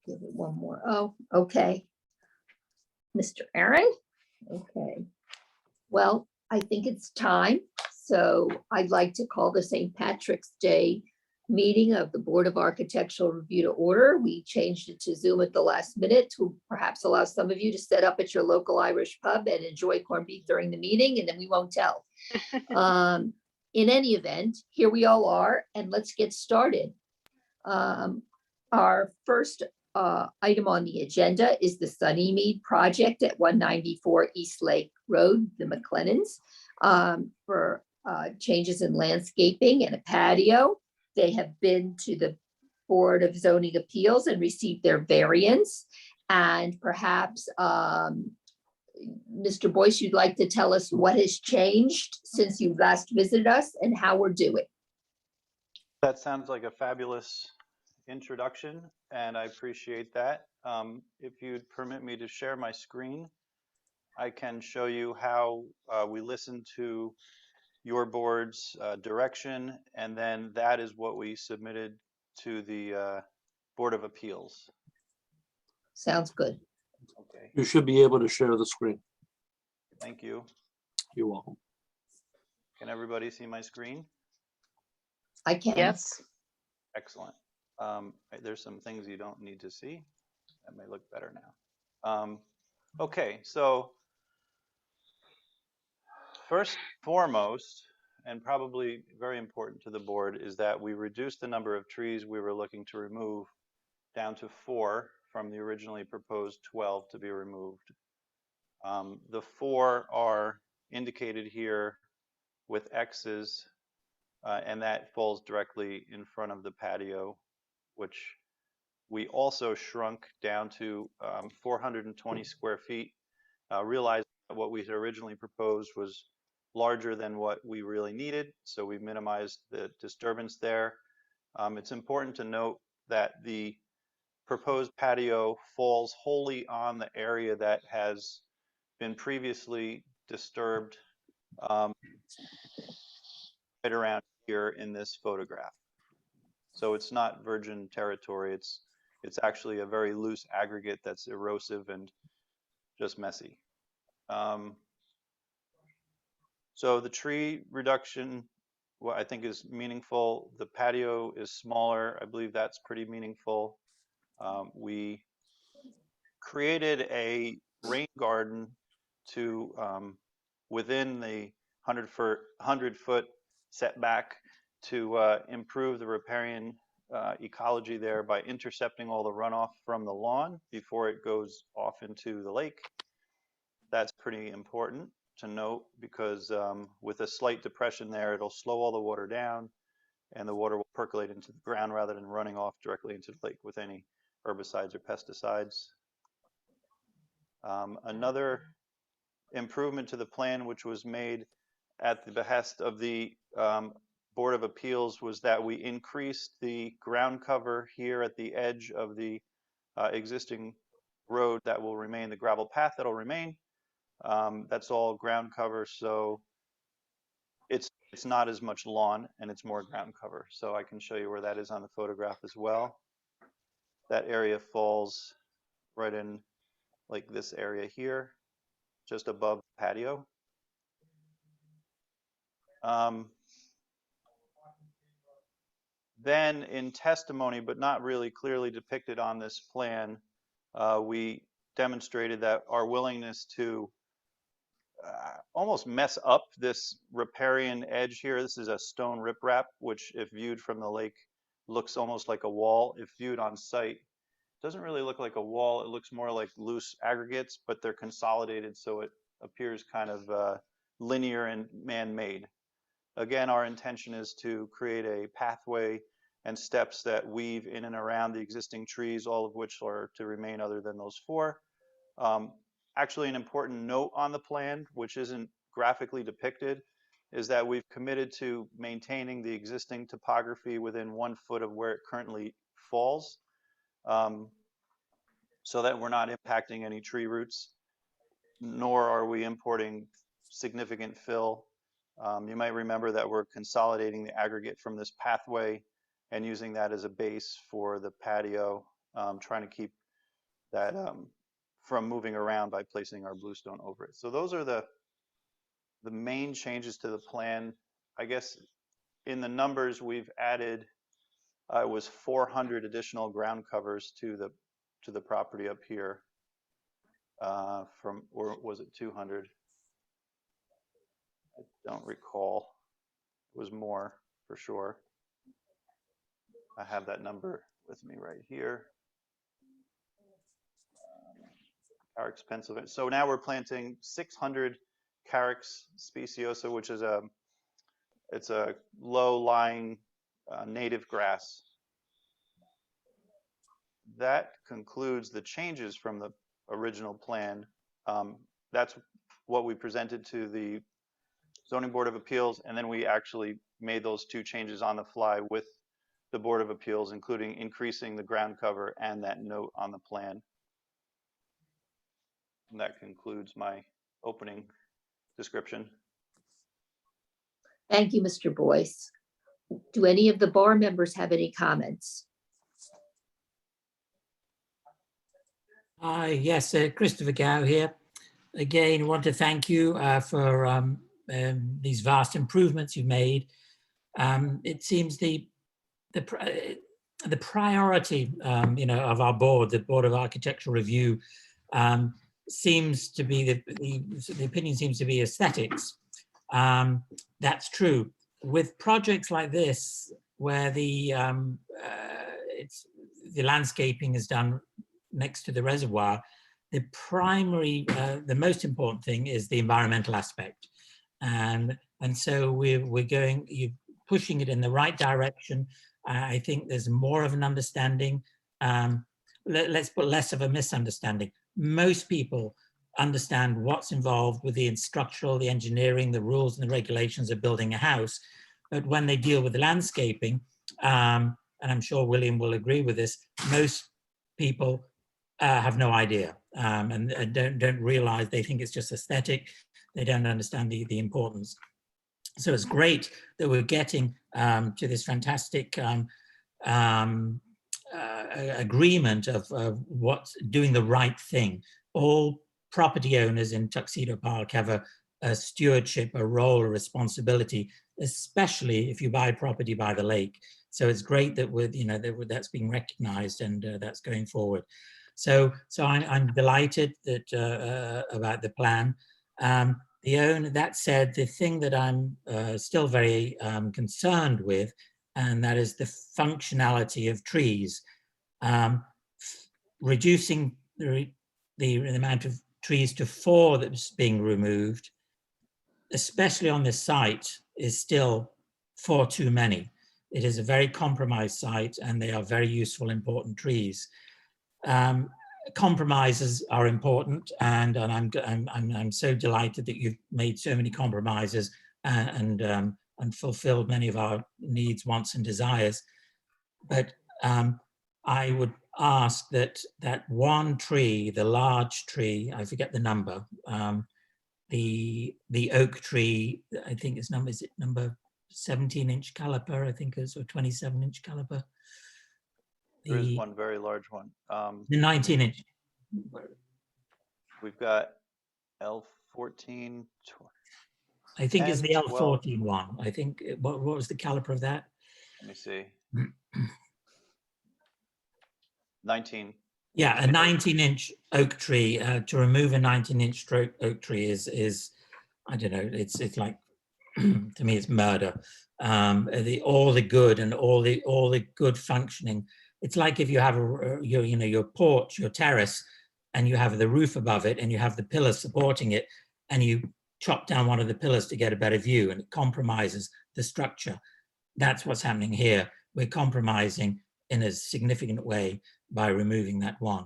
Give it one more. Oh, okay. Mr. Aaron? Okay. Well, I think it's time. So I'd like to call the St. Patrick's Day meeting of the Board of Architectural Review to order. We changed it to Zoom at the last minute to perhaps allow some of you to set up at your local Irish pub and enjoy corned beef during the meeting, and then we won't tell. In any event, here we all are, and let's get started. Our first item on the agenda is the Sunnymead project at 194 East Lake Road, the McLennans, for changes in landscaping and a patio. They have been to the Board of Zoning Appeals and received their variance. And perhaps, Mr. Boyce, you'd like to tell us what has changed since you last visited us and how we're doing. That sounds like a fabulous introduction, and I appreciate that. If you'd permit me to share my screen, I can show you how we listened to your board's direction, and then that is what we submitted to the Board of Appeals. Sounds good. Okay, You should be able to share the screen. thank you. You're welcome. Can everybody see my screen? I can. Yes. Excellent. There's some things you don't need to see. That may look better now. Okay, so first and foremost, and probably very important to the board, is that we reduced the number of trees we were looking to remove down to 4 from the originally proposed 12 to be removed. The 4 are indicated here with X's, and that falls directly in front of the patio, which we also shrunk down to 420 square feet, realizing that what we had originally proposed was larger than what we really needed, so we minimized the disturbance there. It's important to note that the proposed patio falls wholly on the area that has been previously disturbed right around here in this photograph. So it's not virgin territory, it's actually a very loose aggregate that's erosive and just messy. So the tree reduction, what I think is meaningful. The patio is smaller. I believe that's pretty meaningful. We created a rain garden to within the 100-foot setback to improve the riparian ecology there by intercepting all the runoff from the lawn before it goes off into the lake. That's pretty important to note because with a slight depression there, it'll slow all the water down and the water will percolate into the ground rather than running off directly into the lake with any herbicides or pesticides. Another improvement to the plan, which was made at the behest of the Board of Appeals, was that we increased the ground cover here at the edge of the existing road that will remain, the gravel path that'll remain. That's all ground cover, so it's not as much lawn and it's more ground cover. So I can show you where that is on the photograph as well. That area falls right in like this area here, just above the patio. Then in testimony, but not really clearly depicted on this plan, we demonstrated that our willingness to almost mess up this riparian edge here. This is a stone riprap, which if viewed from the lake looks almost like a wall. If viewed on site, doesn't really look like a wall. It looks more like loose aggregates, but they're consolidated, so it appears kind of linear and man-made. Again, our intention is to create a pathway and steps that weave in and around the existing trees, all of which are to remain other than those 4. Actually, an important note on the plan, which isn't graphically depicted, is that we've committed to maintaining the existing topography within 1 foot of where it currently falls, so that we're not impacting any tree roots, nor are we importing significant fill. You might remember that we're consolidating the aggregate from this pathway and using that as a base for the patio trying to keep that from moving around by placing our bluestone over it. So those are the main changes to the plan. I guess in the numbers we've added, it was 400 additional ground covers to the property up here, or was it 200? I don't recall. It was more for sure. I have that number with me right here. Carex, Pennsylvania. So now we're planting 600 Carex speciosa, which is it's a low-lying native grass. That concludes the changes from the original plan. That's what we presented to the Zoning Board of Appeals, and then we actually made those 2 changes on the fly with the Board of Appeals, including increasing the ground cover and that note on the plan. And that concludes my opening description. Thank you, Mr. Boyce. Do any of the bar members have any comments? Yes, Christopher Gow here. Again, want to thank you for these vast improvements you've made. It seems the priority, of our board, the Board of Architectural Review, seems to be the opinion seems to be aesthetics. That's true. With projects like this, where the landscaping is done next to the reservoir, the primary, the most important thing is the environmental aspect, and so you're pushing it in the right direction. I think there's more of an understanding. Let's put less of a misunderstanding. Most people understand what's involved with the structural, the engineering, the rules and the regulations of building a house, but when they deal with the landscaping, and I'm sure William will agree with this, most people have no idea and don't realize. They think it's just aesthetic. They don't understand the importance. So it's great that we're getting to this fantastic agreement of what's doing the right thing. All property owners in Tuxedo Park have a stewardship, a role, a responsibility, especially if you buy property by the lake. So it's great that that's being recognized and that's going forward. So I'm delighted that about the plan. That said, the thing that I'm still very concerned with, and that is the functionality of trees. Reducing the amount of trees to 4 that's being removed, especially on this site, is still 4 too many. It is a very compromised site and they are very useful, important trees. Compromises are important, and I'm so delighted that you've made so many compromises and fulfilled many of our needs, wants, and desires. But I would ask that one tree, the large tree, I forget the number, the oak tree, I think is it number 17-inch caliper, I think is, or 27-inch caliper. There is one very large one. The 19-inch. We've got L14. I think it's the 10, L14 one. I think, what was the caliper of that? Let me see. 19. Yeah, a 19-inch oak tree. To remove a 19-inch oak tree is, I don't know, it's like, to me, it's murder. All the good and all the good functioning. It's like if you have your porch, your terrace, and you have the roof above it and you have the pillars supporting it, and you chop down one of the pillars to get a better view, and it compromises the structure. That's what's happening here. We're compromising in a significant way by removing that one.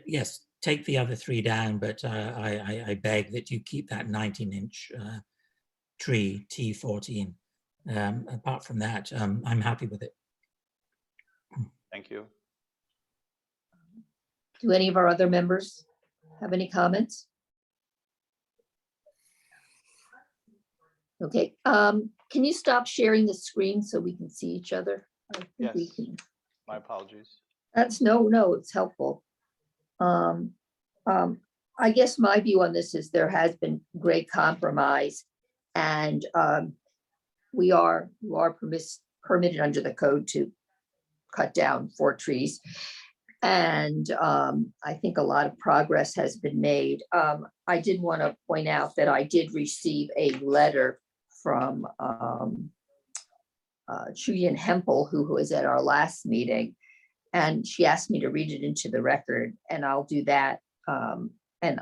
Yes, take the other 3 down, but I beg that you keep that 19-inch tree, T14. Apart from that, I'm happy with it. Thank you. Do any of our other members have any comments? Okay, can you stop sharing the screen so we can see each other? I think we Yes. can. My apologies. No, it's helpful. Um, I guess my view on this is there has been great compromise, and you are permitted under the code to cut down 4 trees. And I think a lot of progress has been made. I did want to point out that I did receive a letter from Julian Hempel, who was at our last meeting, and she asked me to read it into the record, and I'll do that. And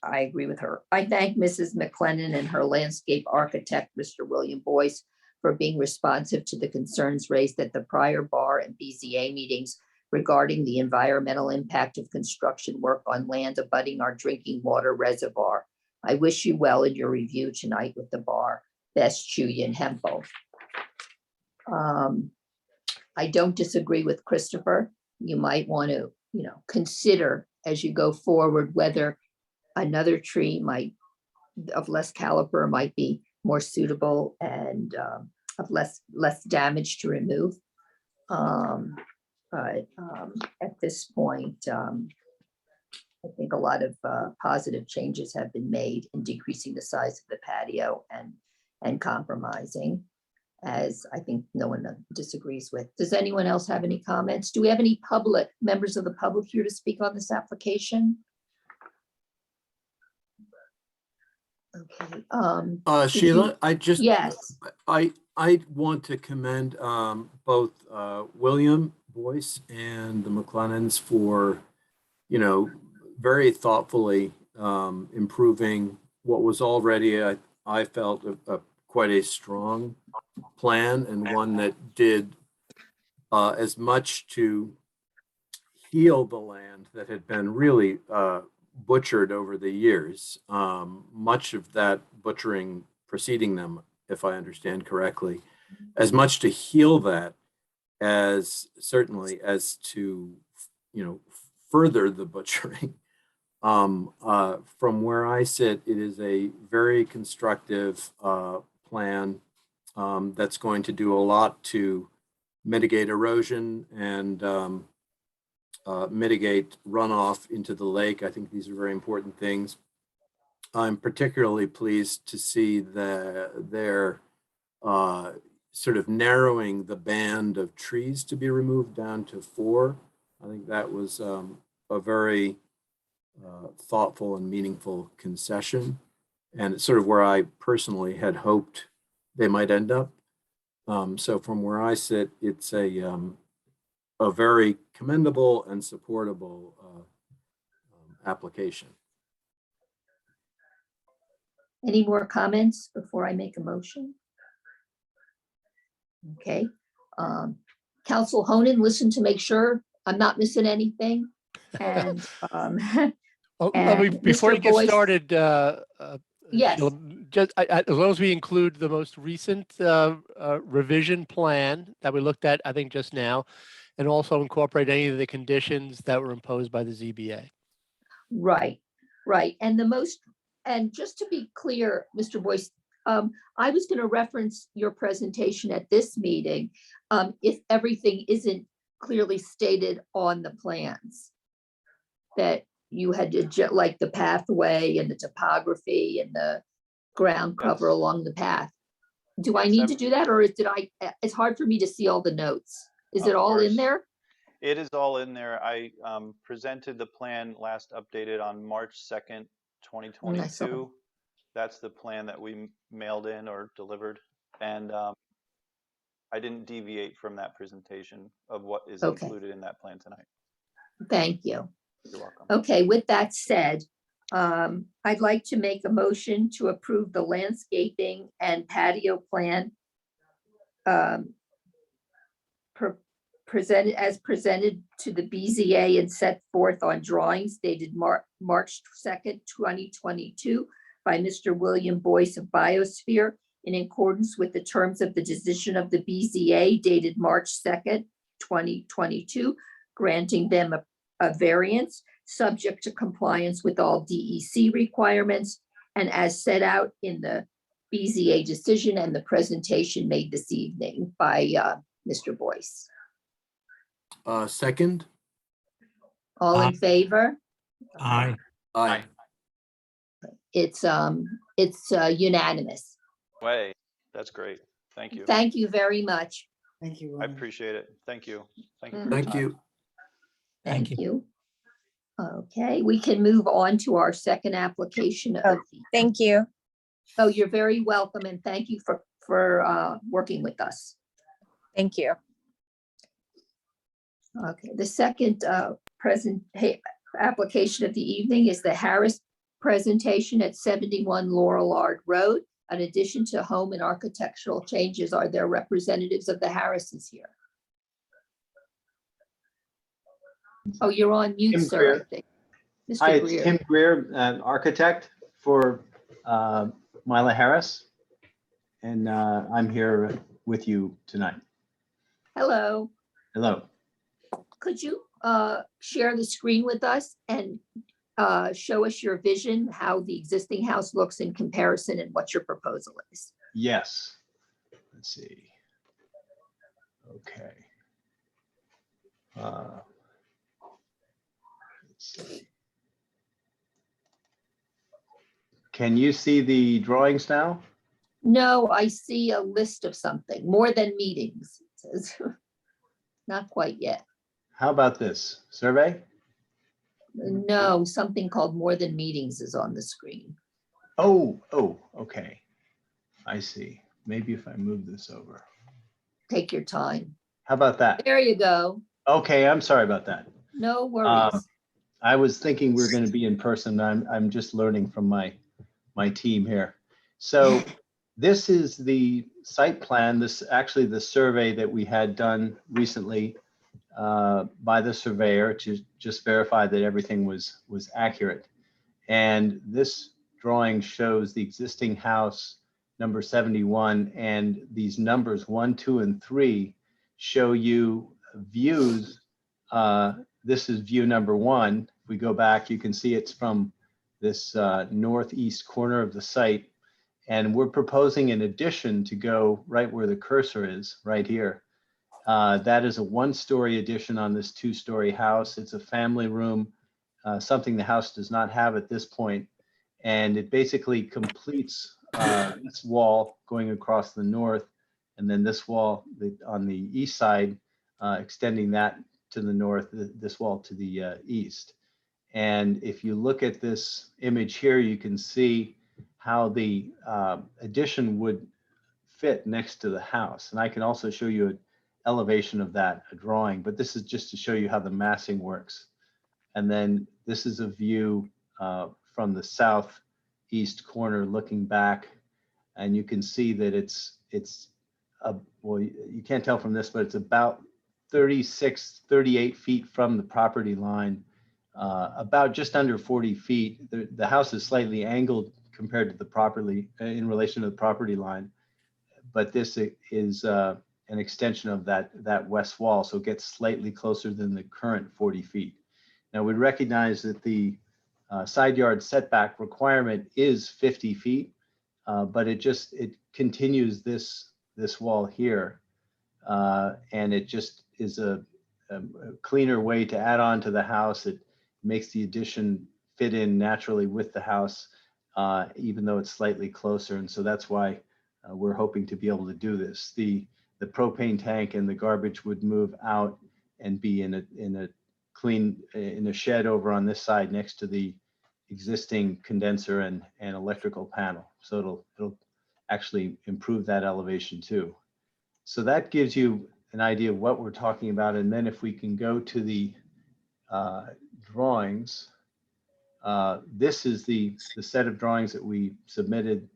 I agree with her. I thank Mrs. McLennan and her landscape architect, Mr. William Boyce, for being responsive to the concerns raised at the prior bar and BZA meetings regarding the environmental impact of construction work on land abutting our drinking water reservoir. I wish you well in your review tonight with the bar. Best, Julian Hempel. I don't disagree with Christopher. You might want to, consider as you go forward whether another tree of less caliber might be more suitable and of less damage to remove. But at this point, I think a lot of positive changes have been made in decreasing the size of the patio and compromising, as I think no one disagrees with. Does anyone else have any comments? Do we have any members of the public here to speak on this application? Okay. Sheila, Yes. I want to commend both William Boyce and the McLennans for, very thoughtfully improving what was already, I felt, quite a strong plan, and one that did as much to heal the land that had been really butchered over the years. Much of that butchering preceding them, if I understand correctly, as much to heal that as certainly as to, further the butchering. From where I sit, it is a very constructive plan that's going to do a lot to mitigate erosion and mitigate runoff into the lake. I think these are very important things. I'm particularly pleased to see they're sort of narrowing the band of trees to be removed down to 4. I think that was a very thoughtful and meaningful concession, and it's sort of where I personally had hoped they might end up. So from where I sit, it's a very commendable and supportable application. Any more comments before I make a motion? Okay. Council Honan, listen to make sure I'm not missing anything. And before Mr. you get Boyce- started, Yes. Sheila, just as long as we include the most recent revision plan that we looked at, I think just now, and also incorporate any of the conditions that were imposed by the ZBA. Right. And just to be clear, Mr. Boyce, I was going to reference your presentation at this meeting if everything isn't clearly stated on the plans, that you had to, like the pathway and the topography and the ground cover along the path. Do I Yes, need to do that, or it's hard for me to see all the notes. Is it Of all in course. there? It is all in there. I presented the plan last updated on March 2nd, I saw that. 2022. That's the plan that we mailed in or delivered. And I didn't deviate from that presentation of what is Okay. included in that plan tonight. Thank you. You're welcome. Okay, with that said, I'd like to make a motion to approve the landscaping and patio plan presented to the BZA and set forth on drawings dated March 2nd, 2022 by Mr. William Boyce of Biosphere in accordance with the terms of the decision of the BZA dated March 2nd, 2022, granting them a variance subject to compliance with all DEC requirements and as set out in the BZA decision and the presentation made this evening by Mr. Boyce. Second. All in favor? Aye. Aye. It's unanimous. Way, that's great. Thank you. Thank you very much. Thank you. I appreciate it. Thank you. Thank you. Mm. for your Thank time. you. Thank Thank you. Okay, we can move on to our second application of the. Thank you. Oh, you're very welcome, and thank you for working with us. Thank you. Okay, the second application of the evening is the Harris presentation at 71 Laurelard Road. In addition to home and architectural changes, are there representatives of the Harrises here? Oh, you're on mute, Tim sir, I Greer. think. Hi, Mr. it's Greer. Tim Greer, an architect for Mila Harris. And I'm here with you tonight. Hello. Hello. Could you share the screen with us and show us your vision, how the existing house looks in comparison and what your proposal is? Yes. Let's see. Okay. Let's see. Can you see the drawings now? No, I see a list of something, more than meetings. It says. Not quite yet. How about this survey? No, something called more than meetings is on the screen. Oh, okay. I see. Maybe if I move this over. Take your time. How about that? There you go. Okay, I'm sorry about that. No worries. I was thinking we were going to be in person. I'm just learning from my team here. So this is the site plan. This actually the survey that we had done recently by the surveyor to just verify that everything was accurate. And this drawing shows the existing house number 71, and these numbers 1, 2, and 3 show you views. This is view number 1. If we go back, you can see it's from this northeast corner of the site. And we're proposing an addition to go right where the cursor is, right here. That is a 1-story addition on this 2-story house. It's a family room, something the house does not have at this point. And it basically completes this wall going across the north, and then this wall on the east side, extending that to the north, this wall to the east. And if you look at this image here, you can see how the addition would fit next to the house. And I can also show you an elevation of that, a drawing, but this is just to show you how the massing works. And then this is a view from the southeast corner looking back, and you can see that it's well, you can't tell from this, but it's about 36, 38 feet from the property line, about just under 40 feet. The house is slightly angled compared to the property in relation to the property line, but this is an extension of that west wall, so it gets slightly closer than the current 40 feet. Now we recognize that the side yard setback requirement is 50 feet, but it continues this wall here, and it just is a cleaner way to add on to the house. It makes the addition fit in naturally with the house, even though it's slightly closer, and so that's why we're hoping to be able to do this. The propane tank and the garbage would move out and be in a shed over on this side next to the existing condenser and electrical panel. So it'll actually improve that elevation too. So that gives you an idea of what we're talking about. And then if we can go to the drawings, this is the set of drawings that we submitted,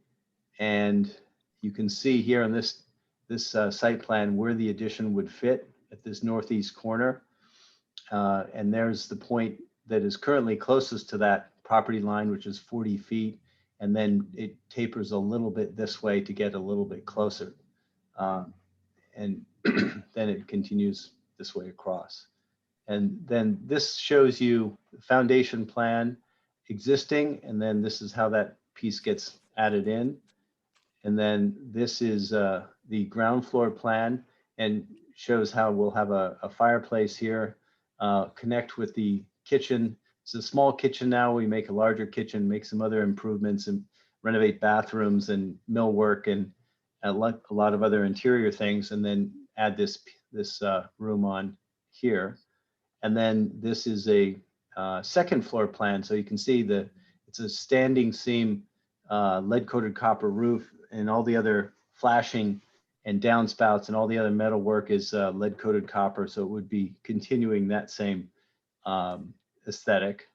and you can see here on this site plan where the addition would fit at this northeast corner. And there's the point that is currently closest to that property line, which is 40 feet. And then it tapers a little bit this way to get a little bit closer. And then it continues this way across. And then this shows you the foundation plan existing, and then this is how that piece gets added in. And then this is the ground floor plan. And shows how we'll have a fireplace here, connect with the kitchen. It's a small kitchen now. We make a larger kitchen, make some other improvements and renovate bathrooms and millwork and a lot of other interior things, and then add this room on here. And then this is a second floor plan. So you can see it's a standing seam, lead coated copper roof, and all the other flashing and downspouts and all the other metal work is lead coated copper. So it would be continuing that same aesthetic.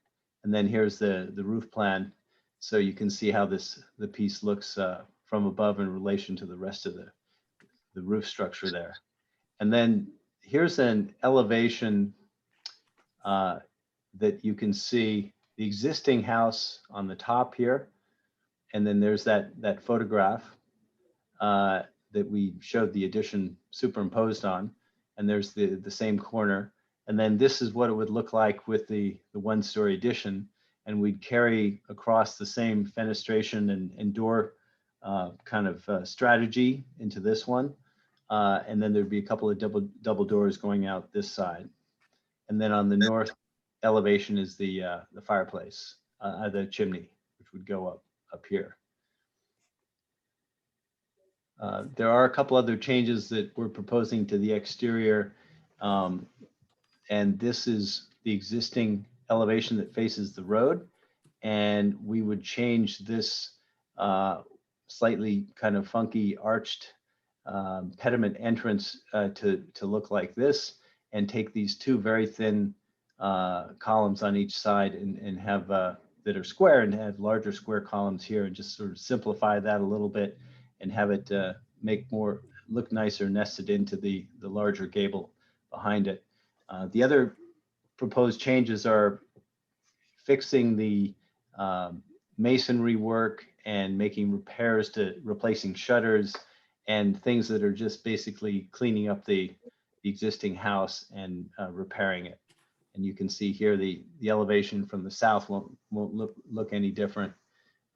And then here's the roof plan. So you can see how the piece looks from above in relation to the rest of the roof structure there. And then here's an elevation that you can see the existing house on the top here. And then there's that photograph that we showed the addition superimposed on. And there's the same corner. And then this is what it would look like with the one-story addition. And we'd carry across the same fenestration and door kind of strategy into this one. And then there'd be a couple of double doors going out this side. And then on the north elevation is the fireplace, the chimney, which would go up here. There are a couple other changes that we're proposing to the exterior. And this is the existing elevation that faces the road. And we would change this slightly kind of funky arched pediment entrance to look like this, and take these two very thin columns on each side and have that are square, and have larger square columns here, and just sort of simplify that a little bit and have it look nicer nested into the larger gable behind it. The other proposed changes are fixing the masonry work and making repairs to replacing shutters and things that are just basically cleaning up the existing house and repairing it. And you can see here the elevation from the south won't look any different.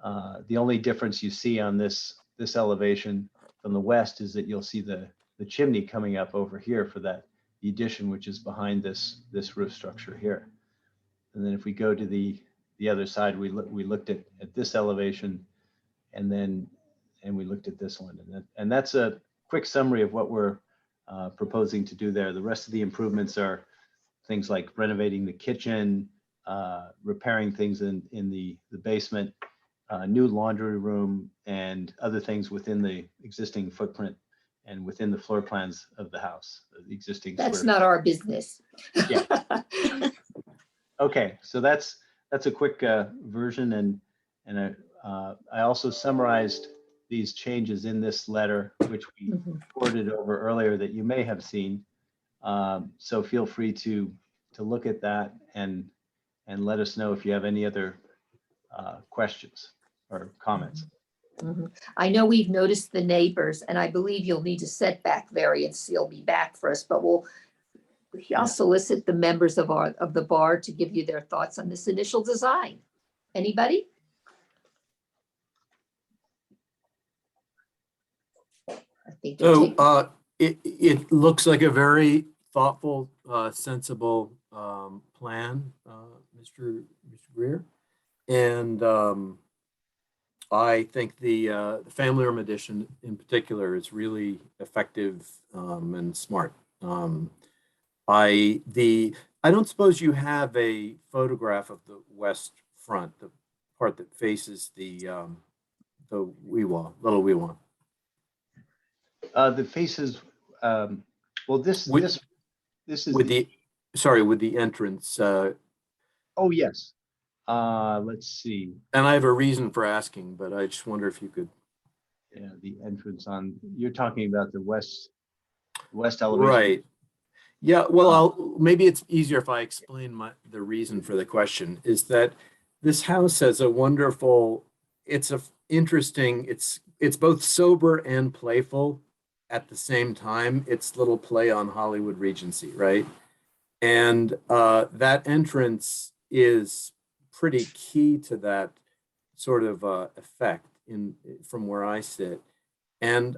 The only difference you see on this elevation from the west is that you'll see the chimney coming up over here for the addition, which is behind this roof structure here. And then if we go to the other side, we looked at this elevation, and we looked at this one, and that's a quick summary of what we're proposing to do there. The rest of the improvements are things like renovating the kitchen, repairing things in the basement, new laundry room, and other things within the existing footprint and within the floor plans of the house, the existing. That's not our business. Yeah. Okay, so that's a quick version, and I also summarized these changes in this letter, which we forwarded over earlier, that you may have seen. So feel free to look at that and let us know if you have any other questions or comments. I know we've noticed the neighbors, and I believe you'll need a setback variance. You'll be back for us, but I'll solicit the members of the bar to give you their thoughts on this initial design. Anybody? I think So it looks like a very thoughtful, sensible plan, Mr. Greer. And I think the family room addition in particular is really effective and smart. I don't suppose you have a photograph of the west front, the part that faces the Weewa, Little Weewa. The faces, well, this is with the entrance. Oh, yes. Let's see. And I have a reason for asking, but I just wonder if you could. Yeah, the entrance you're talking about the west elevation. Right. Yeah, well, maybe it's easier if I explain the reason for the question is that this house has a wonderful, it's both sober and playful at the same time. It's little play on Hollywood Regency, right? And that entrance is pretty key to that sort of effect from where I sit. And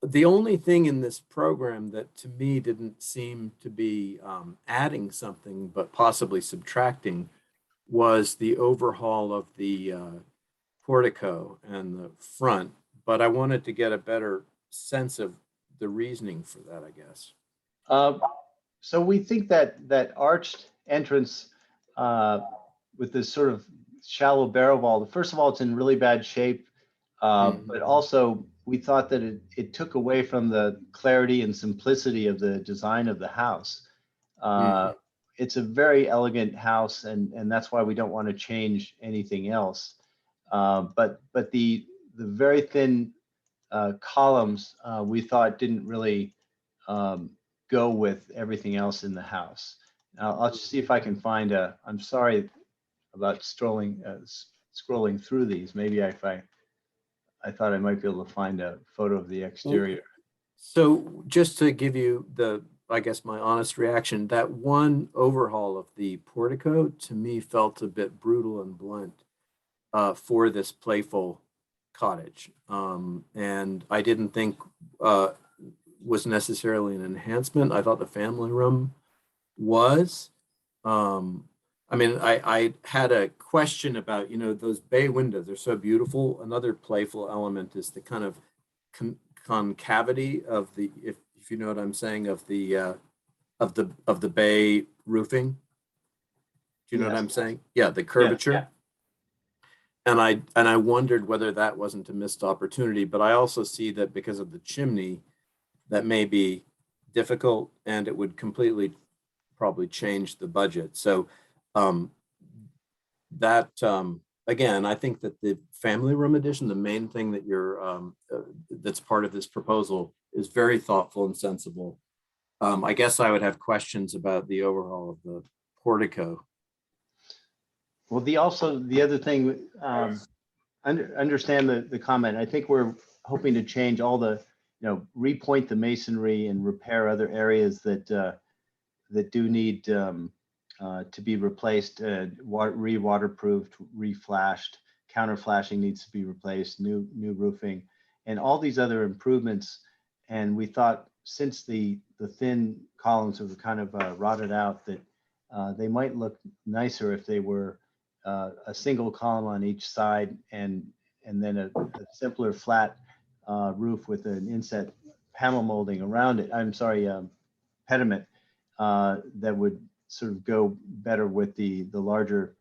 the only thing in this program that to me didn't seem to be adding something, but possibly subtracting, was the overhaul of the portico and the front. But I wanted to get a better sense of the reasoning for that, I guess. So we think that that arched entrance with this sort of shallow barrel vault, first of all, it's in really bad shape. But also we thought that it took away from the clarity and simplicity of the design of the house. It's a very elegant house, and that's why we don't want to change anything else. But the very thin columns we thought didn't really go with everything else in the house. Now, I'll just see if I can find a. I'm sorry about scrolling through these. Maybe if I thought I might be able to find a photo of the exterior. So just to give you I guess my honest reaction, that one overhaul of the portico to me felt a bit brutal and blunt for this playful cottage. And I didn't think was necessarily an enhancement. I thought the family room was. I mean, I had a question about, those bay windows are so beautiful. Another playful element is the kind of concavity of the, if you know what I'm saying, of the bay roofing. Do you know what I'm saying? Yeah, the curvature. Yeah. And I wondered whether that wasn't a missed opportunity, but I also see that because of the chimney, that may be difficult and it would completely probably change the budget. So again, I think that the family room addition, the main thing that that's part of this proposal, is very thoughtful and sensible. I guess I would have questions about the overhaul of the portico. Well, the other thing, understand the comment. I think we're hoping to change all the, repoint the masonry and repair other areas that do need to be replaced, re-waterproofed, re-flashed, counter flashing needs to be replaced, new roofing, and all these other improvements. And we thought, since the thin columns have kind of rotted out, that they might look nicer if they were a single column on each side, and then a simpler flat roof with an inset panel molding around it. I'm sorry, pediment that would sort of go better with the larger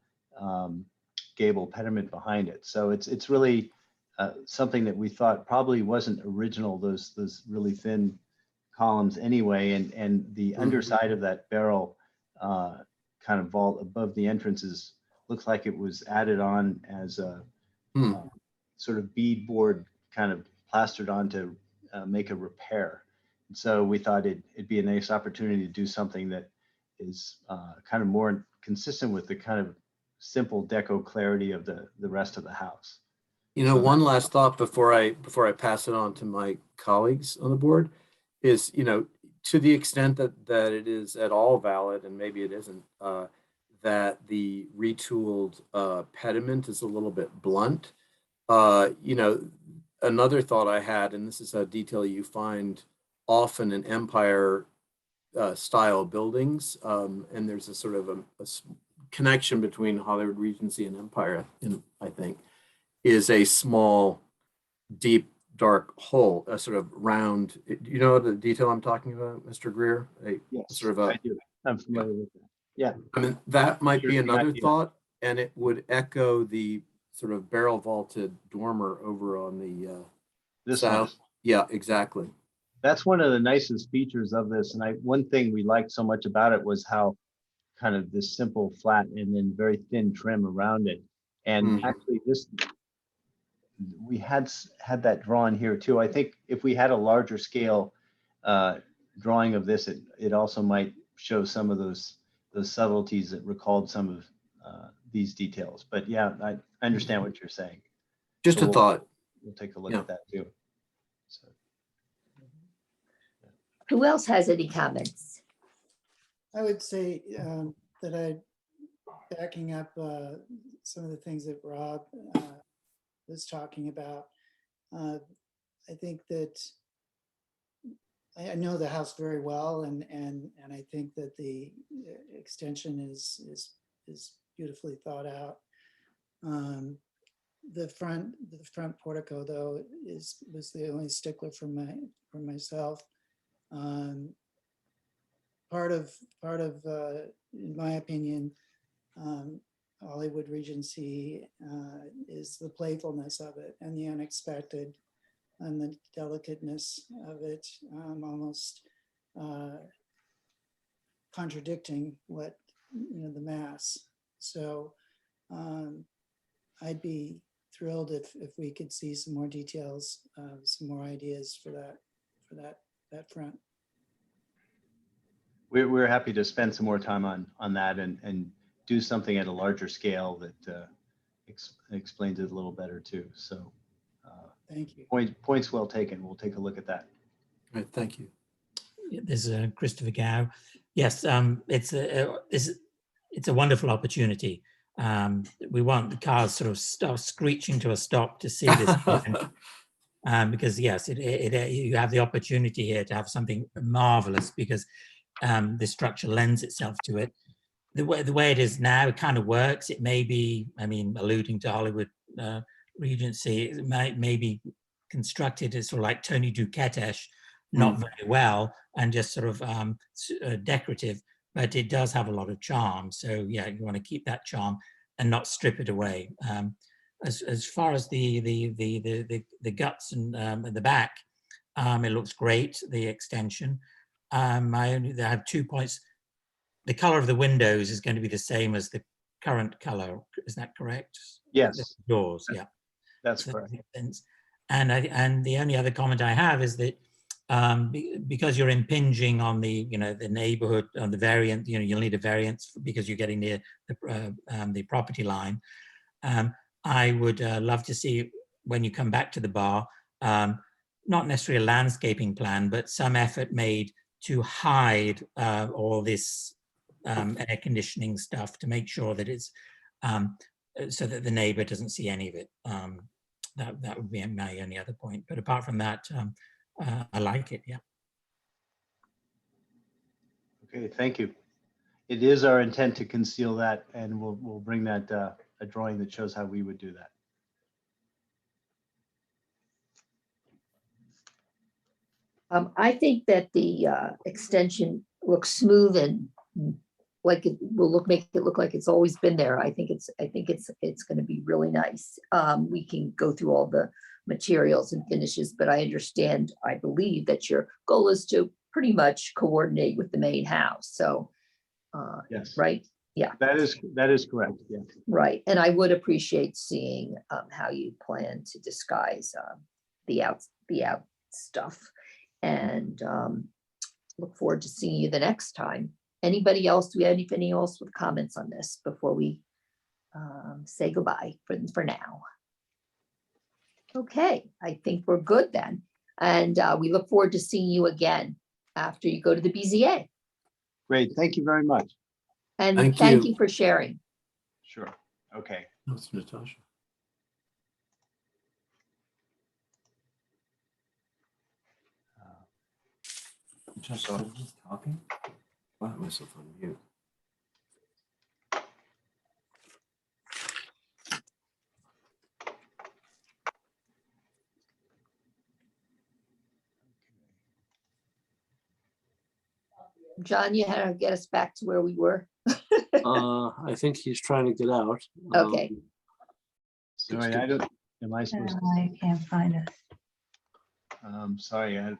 gable pediment behind it. So it's really something that we thought probably wasn't original, those really thin columns anyway, and the underside of that barrel kind of vault above the entrances looks like it was added on as a sort of beadboard kind of plastered on to make a repair. And so we thought it'd be a nice opportunity to do something that is kind of more consistent with the kind of simple deco clarity of the rest of the house. One last thought before I pass it on to my colleagues on the board is, to the extent that it is at all valid, and maybe it isn't, that the retooled pediment is a little bit blunt. Another thought I had, and this is a detail you find often in Empire style buildings, and there's a sort of a connection between Hollywood Regency and Empire, I think, is a small, deep, dark hole, a sort of round. You know the detail I'm talking about, Mr. Greer? Yes, Sort of I do. I'm familiar with that. Yeah. I mean, that might be Sure, another yeah. thought, and it would echo the sort of barrel vaulted dormer over on the This south. one. Yeah, exactly. That's one of the nicest features of this. And one thing we liked so much about it was how kind of this simple flat and then very thin trim around it. And actually we had that drawn here too. I think if we had a larger scale drawing of this, it also might show some of those subtleties that recalled some of these details. But yeah, I understand what you're saying. Just So a thought. We'll take a look Yeah. at that too. So. Who else has any comments? I would say that backing up some of the things that Rob was talking about, I think that I know the house very well, and I think that the extension is beautifully thought out. The front portico, though, was the only stickler for myself. Part of, in my opinion, Hollywood Regency is the playfulness of it and the unexpected and the delicateness of it, almost contradicting what, the mass. So I'd be thrilled if we could see some more details, some more ideas for that front. We're happy to spend some more time on that and do something at a larger scale that explains it a little better too. So Thank you. points well taken. We'll take a look at that. All right, thank you. There's Christopher Gow. Yes, it's a wonderful opportunity. We want the cars sort of stop screeching to a stop to see this. Because yes, you have the opportunity here to have something marvelous because the structure lends itself to it. The way it is now, it kind of works. It may be, I mean, alluding to Hollywood Regency, it may be constructed as sort of like Tony Duquette-ish, not very well, and just sort of decorative, but it does have a lot of charm. So yeah, you want to keep that charm and not strip it away. As far as the guts and the back, it looks great. The extension. I have 2 points. The color of the windows is going to be the same as the current color. Is that correct? Yes, The doors. Yeah. that's So that correct. makes sense. And the only other comment I have is that because you're impinging on the the neighborhood, on the variant, you'll need a variance because you're getting near the property line. I would love to see when you come back to the bar, not necessarily a landscaping plan, but some effort made to hide all this air conditioning stuff to make sure that it's so that the neighbor doesn't see any of it. That would be my only other point. But apart from that, I like it. Yeah. Okay, thank you. It is our intent to conceal that, and we'll bring that a drawing that shows how we would do that. I think that the extension looks smooth and like it will make it look like it's always been there. I think it's going to be really nice. We can go through all the materials and finishes, but I understand, I believe that your goal is to pretty much coordinate with the main house. So, Yes, right? Yeah, that is correct. Yeah. right. And I would appreciate seeing how you plan to disguise the out stuff, and look forward to seeing you the next time. Anybody else? Do we have anything else with comments on this before we say goodbye for now? Okay, I think we're good then. And we look forward to seeing you again after you go to the BZA. Great. Thank you very much. And Thank thank you. you for sharing. Sure. Okay. That's Natasha. Just talking? Wow, myself on mute. John, you had to get us back to where we were. I think he's trying to get out. Okay. Sorry, am I supposed to? I can't find it. Sorry, I'm.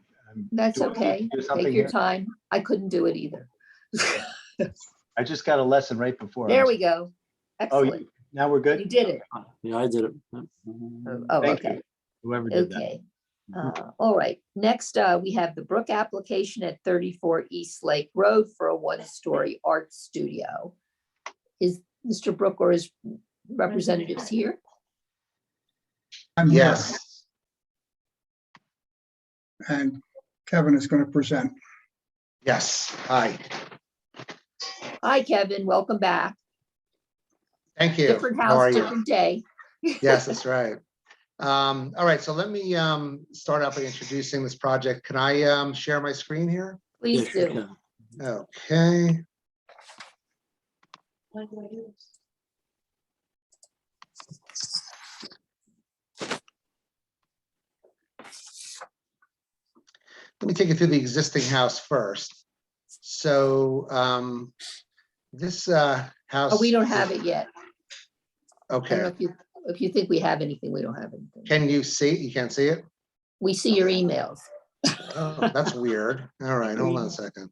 That's do I okay. do something Take your here? time. I couldn't do it either. I just got a lesson right before. There we go. Oh, Excellent. now we're You good? did it. Yeah, I did it. Oh, Thank okay. you, whoever did that. Okay. All right. Next, we have the Brook application at 34 East Lake Road for a one-story art studio. Is Mr. Brook or his representatives here? Yes. And Kevin is going to present. Yes, hi, Hi, Kevin. Welcome back. thank you. Different How are house, you? different day. Yes, that's right. All right, so let me start out by introducing this project. Can I share my screen here? Please Yes, you do. can. Okay. Let me take you through the existing house first. So this house. Oh, we don't have it yet. I don't know Okay, if you think we have anything, we don't have anything. can you see? You can't see it? We see your emails. Oh, that's weird. All right, hold on a second.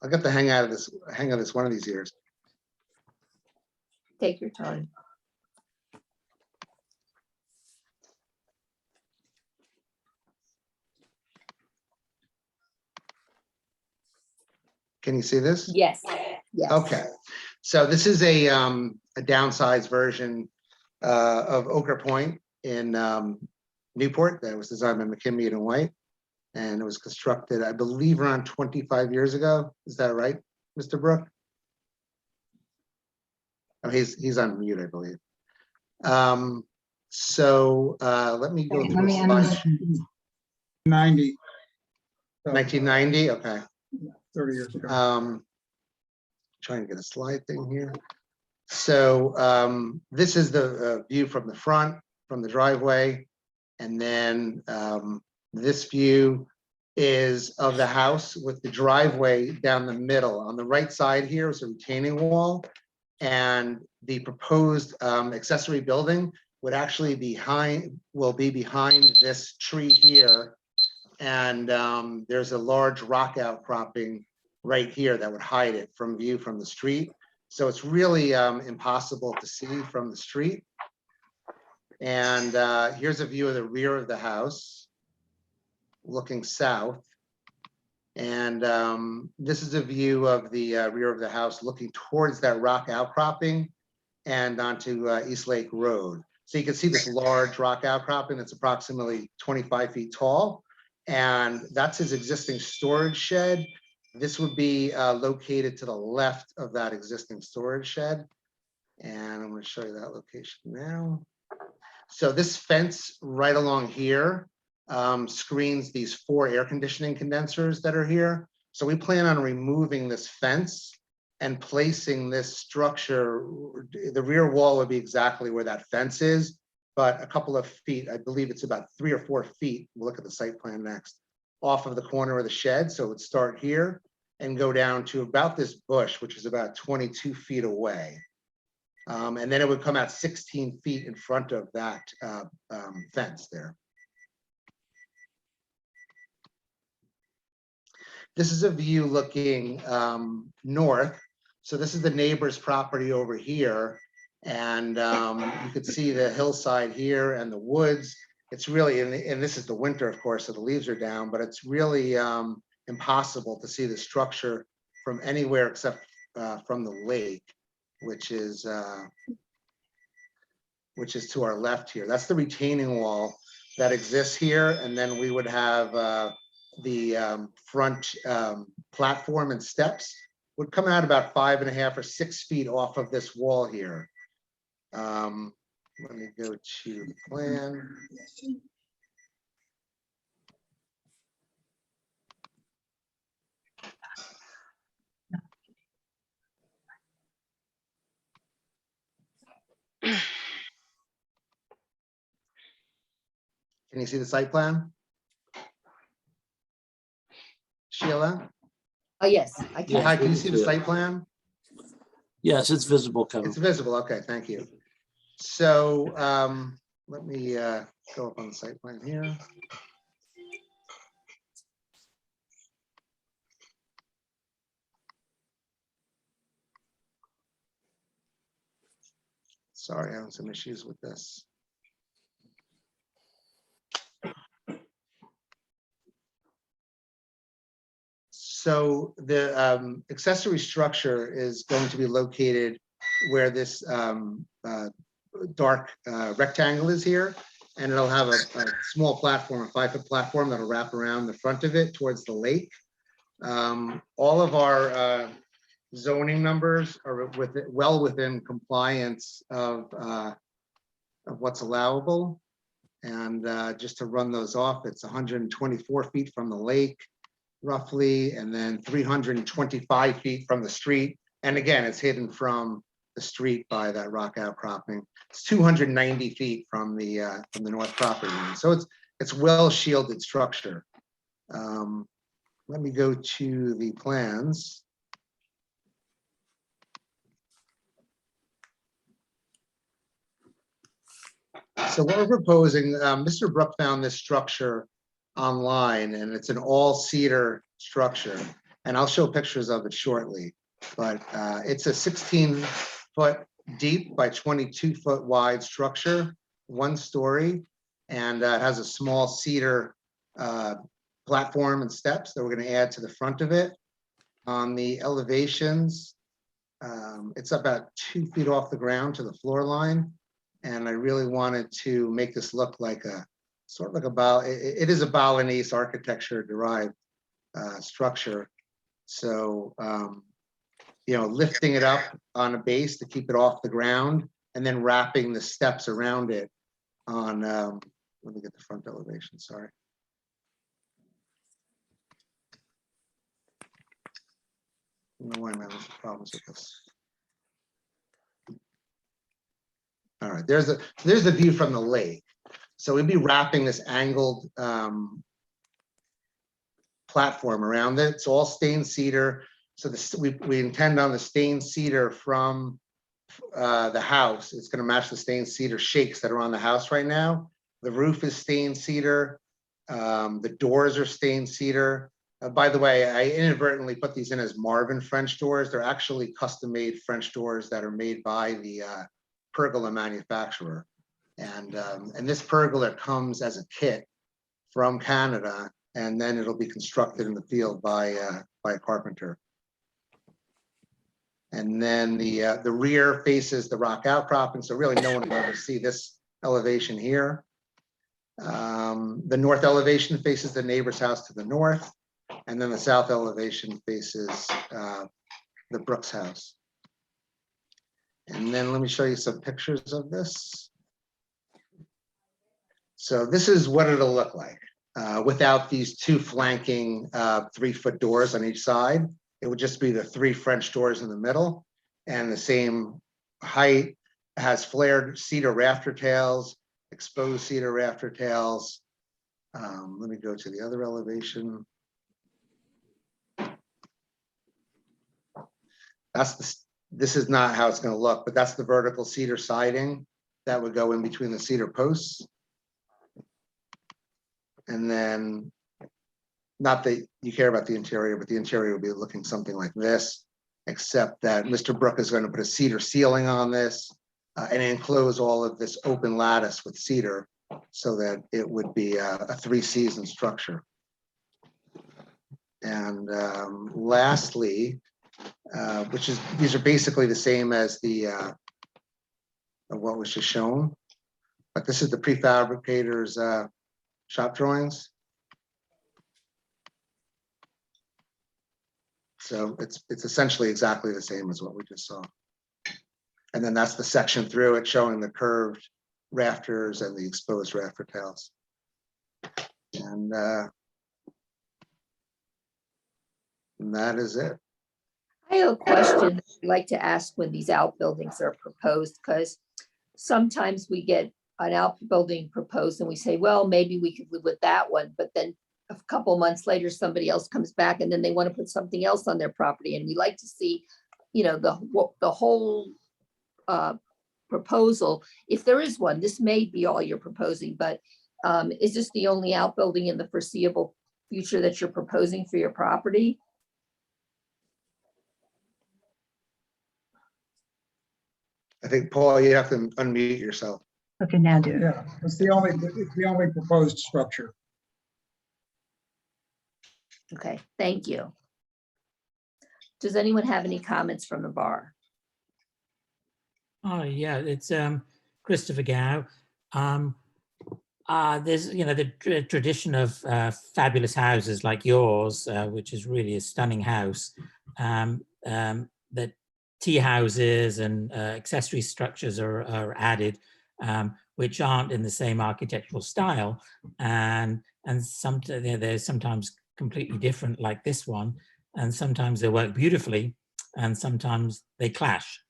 I'll get the hang of this one of these years. Take your time. Can you see this? Yes, yes. Okay, so this is a downsized version of Ochre Point in Newport that was designed by McKinley and White. And it was constructed, I believe, around 25 years ago. Is that right, Mr. Brook? Oh, he's on mute, I believe. So let me go through the slides. 90. 1990, okay. 30 years ago. Trying to get a slide thing here. So this is the view from the front, from the driveway. And then this view is of the house with the driveway down the middle. On the right side here is a retaining wall. And the proposed accessory building would actually will be behind this tree here. And there's a large rock outcropping right here that would hide it from view from the street. So it's really impossible to see from the street. And here's a view of the rear of the house, looking south. And this is a view of the rear of the house looking towards that rock outcropping and onto East Lake Road. So you can see this large rock outcropping that's approximately 25 feet tall. And that's his existing storage shed. This would be located to the left of that existing storage shed. And I'm going to show you that location now. So this fence right along here screens these 4 air conditioning condensers that are here. So we plan on removing this fence and placing this structure. The rear wall would be exactly where that fence is, but a couple of feet, I believe it's about 3 or 4 feet. We'll look at the site plan next, off of the corner of the shed. So it would start here and go down to about this bush, which is about 22 feet away. And then it would come out 16 feet in front of that fence there. This is a view looking north. So this is the neighbor's property over here. And you could see the hillside here and the woods. It's really, and this is the winter, of course, so the leaves are down, but it's really impossible to see the structure from anywhere except from the lake, which is to our left here. That's the retaining wall that exists here. And then we would have the front platform and steps would come out about 5.5 or 6 feet off of this wall here. Let me go to the plan. Can you see the site plan? Sheila? Oh, yes, I Yeah. Hi, can. can you see the site plan? Yes, it's visible, Kevin. It's visible, okay, thank you. So let me go up on the site plan here. Sorry, I have some issues with this. So the accessory structure is going to be located where this dark rectangle is here. And it'll have a small platform, a 5-foot platform that'll wrap around the front of it towards the lake. All of our zoning numbers are well within compliance of what's allowable. And just to run those off, it's 124 feet from the lake, roughly, and then 325 feet from the street. And again, it's hidden from the street by that rock outcropping. It's 290 feet from the north property line. So it's well shielded structure. Let me go to the plans. So what we're proposing, Mr. Brook found this structure online, and it's an all cedar structure. And I'll show pictures of it shortly, but it's a 16-foot deep by 22-foot wide structure, 1 story, and it has a small cedar platform and steps that we're going to add to the front of it. On the elevations, it's about 2 feet off the ground to the floor line. And I really wanted to make this look like a sort of like it is a Balinese architecture derived structure. So, you know, lifting it up on a base to keep it off the ground and then wrapping the steps around it on, let me get the front elevation, sorry. I don't know why I'm having some problems with this. All right, there's a view from the lake. So we'd be wrapping this angled platform around it. It's all stained cedar. So we intend on the stained cedar from the house. It's going to match the stained cedar shakes that are on the house right now. The roof is stained cedar. The doors are stained cedar. By the way, I inadvertently put these in as Marvin French doors. They're actually custom-made French doors that are made by the pergola manufacturer. And this pergola comes as a kit from Canada, and then it'll be constructed in the field by a carpenter. And then the rear faces the rock outcropping, so really no one will ever see this elevation here. The north elevation faces the neighbor's house to the north, and then the south elevation faces the Brooks house. And then let me show you some pictures of this. So this is what it'll look like without these 2 flanking 3-foot doors on each side. It would just be the 3 French doors in the middle and the same height. It has flared cedar rafter tails, exposed cedar rafter tails. Let me go to the other elevation. This is not how it's going to look, but that's the vertical cedar siding that would go in between the cedar posts. And then, not that you care about the interior, but the interior will be looking something like this, except that Mr. Brook is going to put a cedar ceiling on this and enclose all of this open lattice with cedar so that it would be a 3-season structure. And lastly, these are basically the same as the what was just shown, but this is the prefabricator's shop drawings. So it's essentially exactly the same as what we just saw. And then that's the section through it showing the curved rafters and the exposed rafter tails. And that is it. I have a question I'd like to ask when these outbuildings are proposed, because sometimes we get an outbuilding proposed and we say, well, maybe we could live with that one, but then a couple months later, somebody else comes back and then they want to put something else on their property. And we like to see, you know, the whole proposal. If there is one, this may be all you're proposing, but is this the only outbuilding in the foreseeable future that you're proposing for your property? I think, Paul, you have to unmute yourself. Okay, now do it. Yeah, it's the only proposed structure. Okay, thank you. Does anyone have any comments from the bar? Oh, yeah, it's Christopher Gow. There's, the tradition of fabulous houses like yours, which is really a stunning house, that tea houses and accessory structures are added, which aren't in the same architectural style, and they're sometimes completely different, like this one, and sometimes they work beautifully, and sometimes they clash.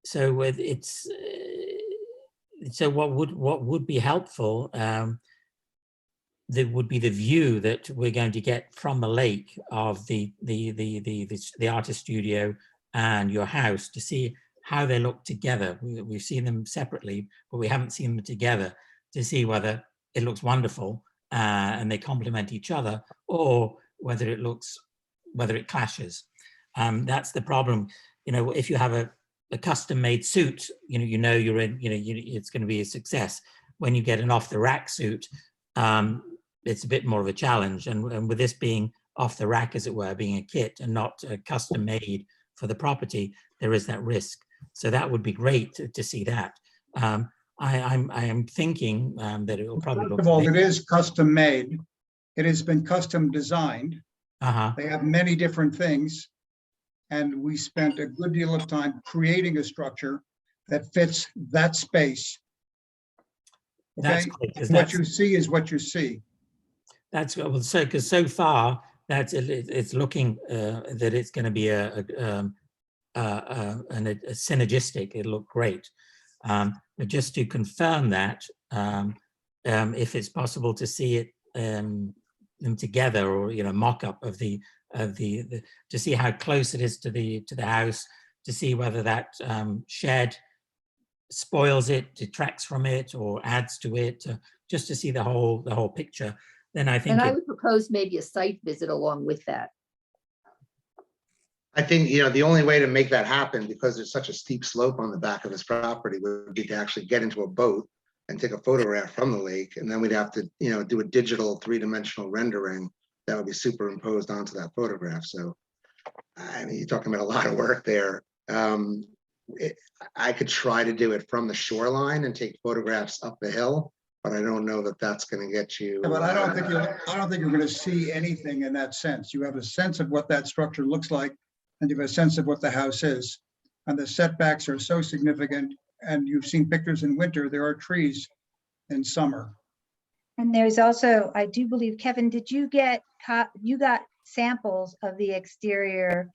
So it's so what would be helpful, that would be the view that we're going to get from the lake of the artist studio and your house, to see how they look together. We've seen them separately, but we haven't seen them together, to see whether it looks wonderful and they complement each other, or whether it clashes. That's the problem. If you have a custom-made suit, you're in, it's going to be a success. When you get an off-the-rack suit, it's a bit more of a challenge. And with this being off the rack, as it were, being a kit and not custom-made for the property, there is that risk. So that would be great to see that. I am thinking that it will probably First look. of all, it is custom made. It has been custom designed. They have many different things. And we spent a good deal of time creating a structure that fits that space. That's Okay, great, 'cause what you see is what you see. That's well, so because so far it's looking that it's going to be a synergistic. It'll look great, but just to confirm that, if it's possible to see it them together, or mock-up of the to see how close it is to the house, to see whether that shed spoils it, detracts from it, or adds to it, just to see the whole picture. Then I think And I would propose maybe a site visit along with that. I think, the only way to make that happen, because there's such a steep slope on the back of this property, would be to actually get into a boat and take a photograph from the lake. And then we'd have to, do a digital 3-dimensional rendering that would be superimposed onto that photograph. So, I mean, you're talking about a lot of work there. I could try to do it from the shoreline and take photographs up the hill, but I don't know that that's going to get you. Yeah, but I don't think you're going to see anything in that sense. You have a sense of what that structure looks like, and you have a sense of what the house is. And the setbacks are so significant. And you've seen pictures in winter. There are trees in summer. And there's also, I do believe, Kevin, did you get you got samples of the exterior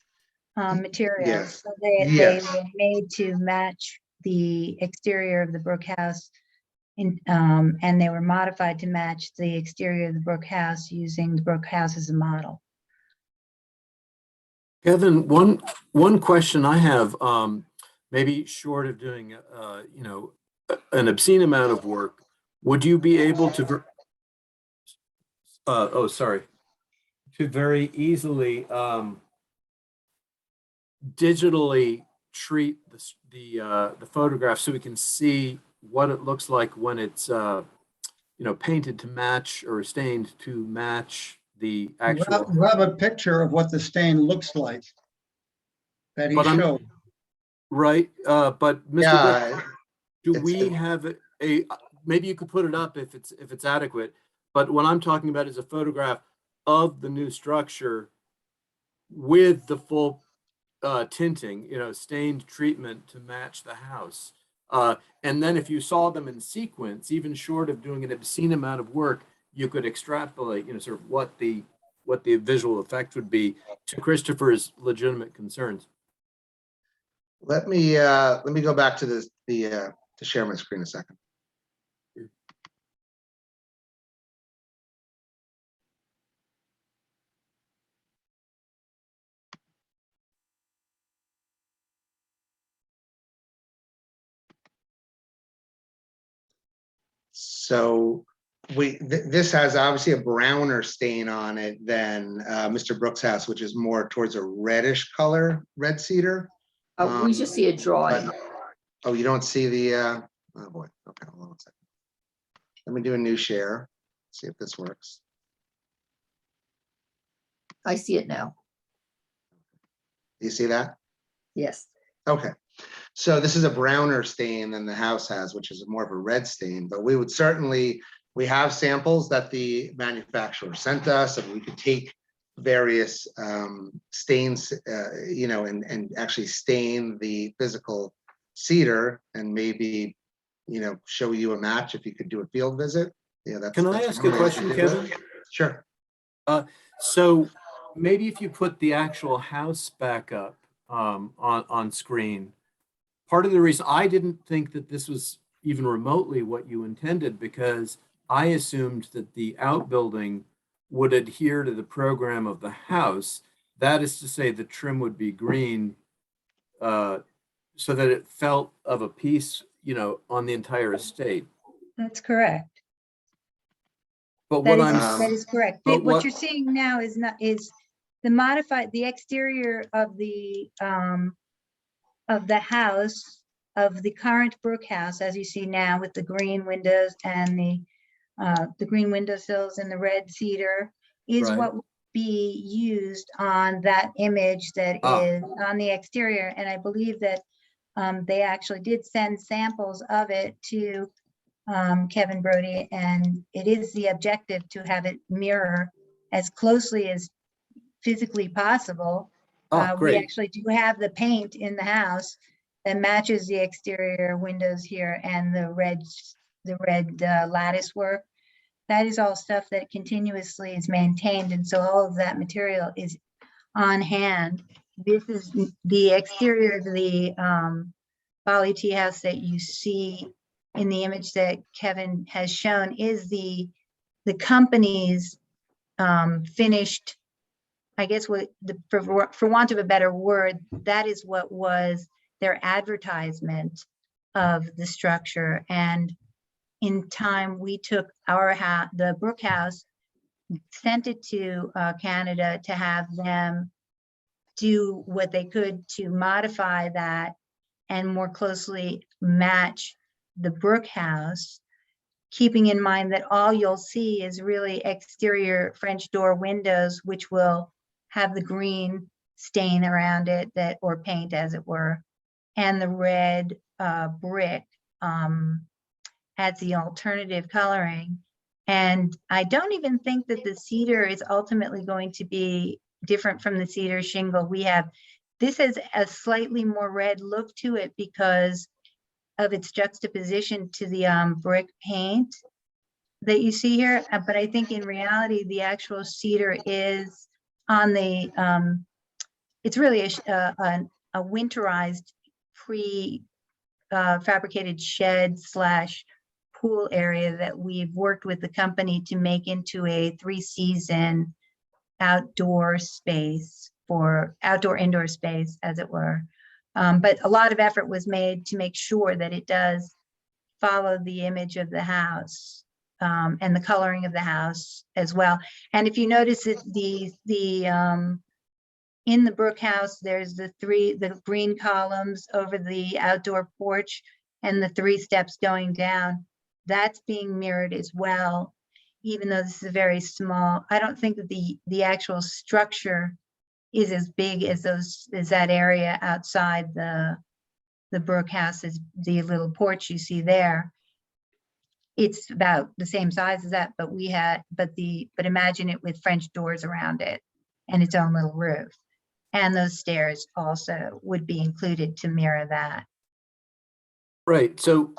materials? Yes. So they Yes. were made to match the exterior of the Brook House, and they were modified to match the exterior of the Brook House, using the Brook House as a model. Kevin, one question I have, maybe short of doing, an obscene amount of work, would you be able to, to very easily digitally treat the photograph so we can see what it looks like when it's painted to match or stained to match the actual. You have a picture of what the stain looks like that he But I'm- showed. Right, but Mr. Yeah, Brick, do it's- we have a, maybe you could put it up if it's adequate, but what I'm talking about is a photograph of the new structure with the full tinting, stained treatment to match the house. And then if you saw them in sequence, even short of doing an obscene amount of work, you could extrapolate, sort of what the visual effect would be to Christopher's legitimate concerns. Let me go back to to share my screen a second. So this has obviously a browner stain on it than Mr. Brooks' house, which is more towards a reddish color, red cedar. We just see a drawing. Oh, you don't see the, oh boy, okay, hold on a second. Let me do a new share, see if this works. I see it now. Do you see that? Yes. Okay, So this is a browner stain than the house has, which is more of a red stain, but we would certainly, we have samples that the manufacturer sent us, and we could take various stains, you know, and actually stain the physical cedar and maybe, you know, show you a match if you could do a field visit. Yeah, that's. Can I that's ask a one way to question, do it. Kevin? Sure. So maybe if you put the actual house back up on screen, part of the reason I didn't think that this was even remotely what you intended, because I assumed that the outbuilding would adhere to the program of the house. That is to say, the trim would be green, so that it felt of a piece, you know, on the entire estate. That's correct. But That what is, I'm that is correct. but What what- you're seeing now is not, is the exterior of the house, of the current Brook House, as you see now, with the green windows and the green windowsills and the red cedar, is Right. what will be used on that image that is on the exterior. And I believe that they actually did send samples of it to Kevin Brody, and it is the objective to have it mirror as closely as physically possible. We great. actually do have the paint in the house that matches the exterior windows here and the red lattice work. That is all stuff that continuously is maintained, and so all of that material is on hand. This is the exterior of the Bali Tea House that you see in the image that Kevin has shown, is the company's finished, I guess, for want of a better word, that is what was their advertisement of the structure. And in time, we took our house, the Brook House, sent it to Canada to have them do what they could to modify that and more closely match the Brook House, keeping in mind that all you'll see is really exterior French door windows, which will have the green stain around it, that, or paint as it were, and the red brick as the alternative coloring. And I don't even think that the cedar is ultimately going to be different from the cedar shingle we have. This has a slightly more red look to it because of its juxtaposition to the brick paint that you see here. But I think in reality, the actual cedar is on the, it's really a winterized fabricated shed / pool area that we've worked with the company to make into a 3-season outdoor space, for outdoor indoor space, as it were. But a lot of effort was made to make sure that it does follow the image of the house and the coloring of the house as well. And if you notice that in the Brook House, there's the green columns over the outdoor porch and the 3 steps going down. That's being mirrored as well, even though this is very small. I don't think that the actual structure is as big as that area outside the Brook House, is the little porch you see there. It's about the same size as that, but but imagine it with French doors around it and its own little roof. And those stairs also would be included to mirror that. Right. So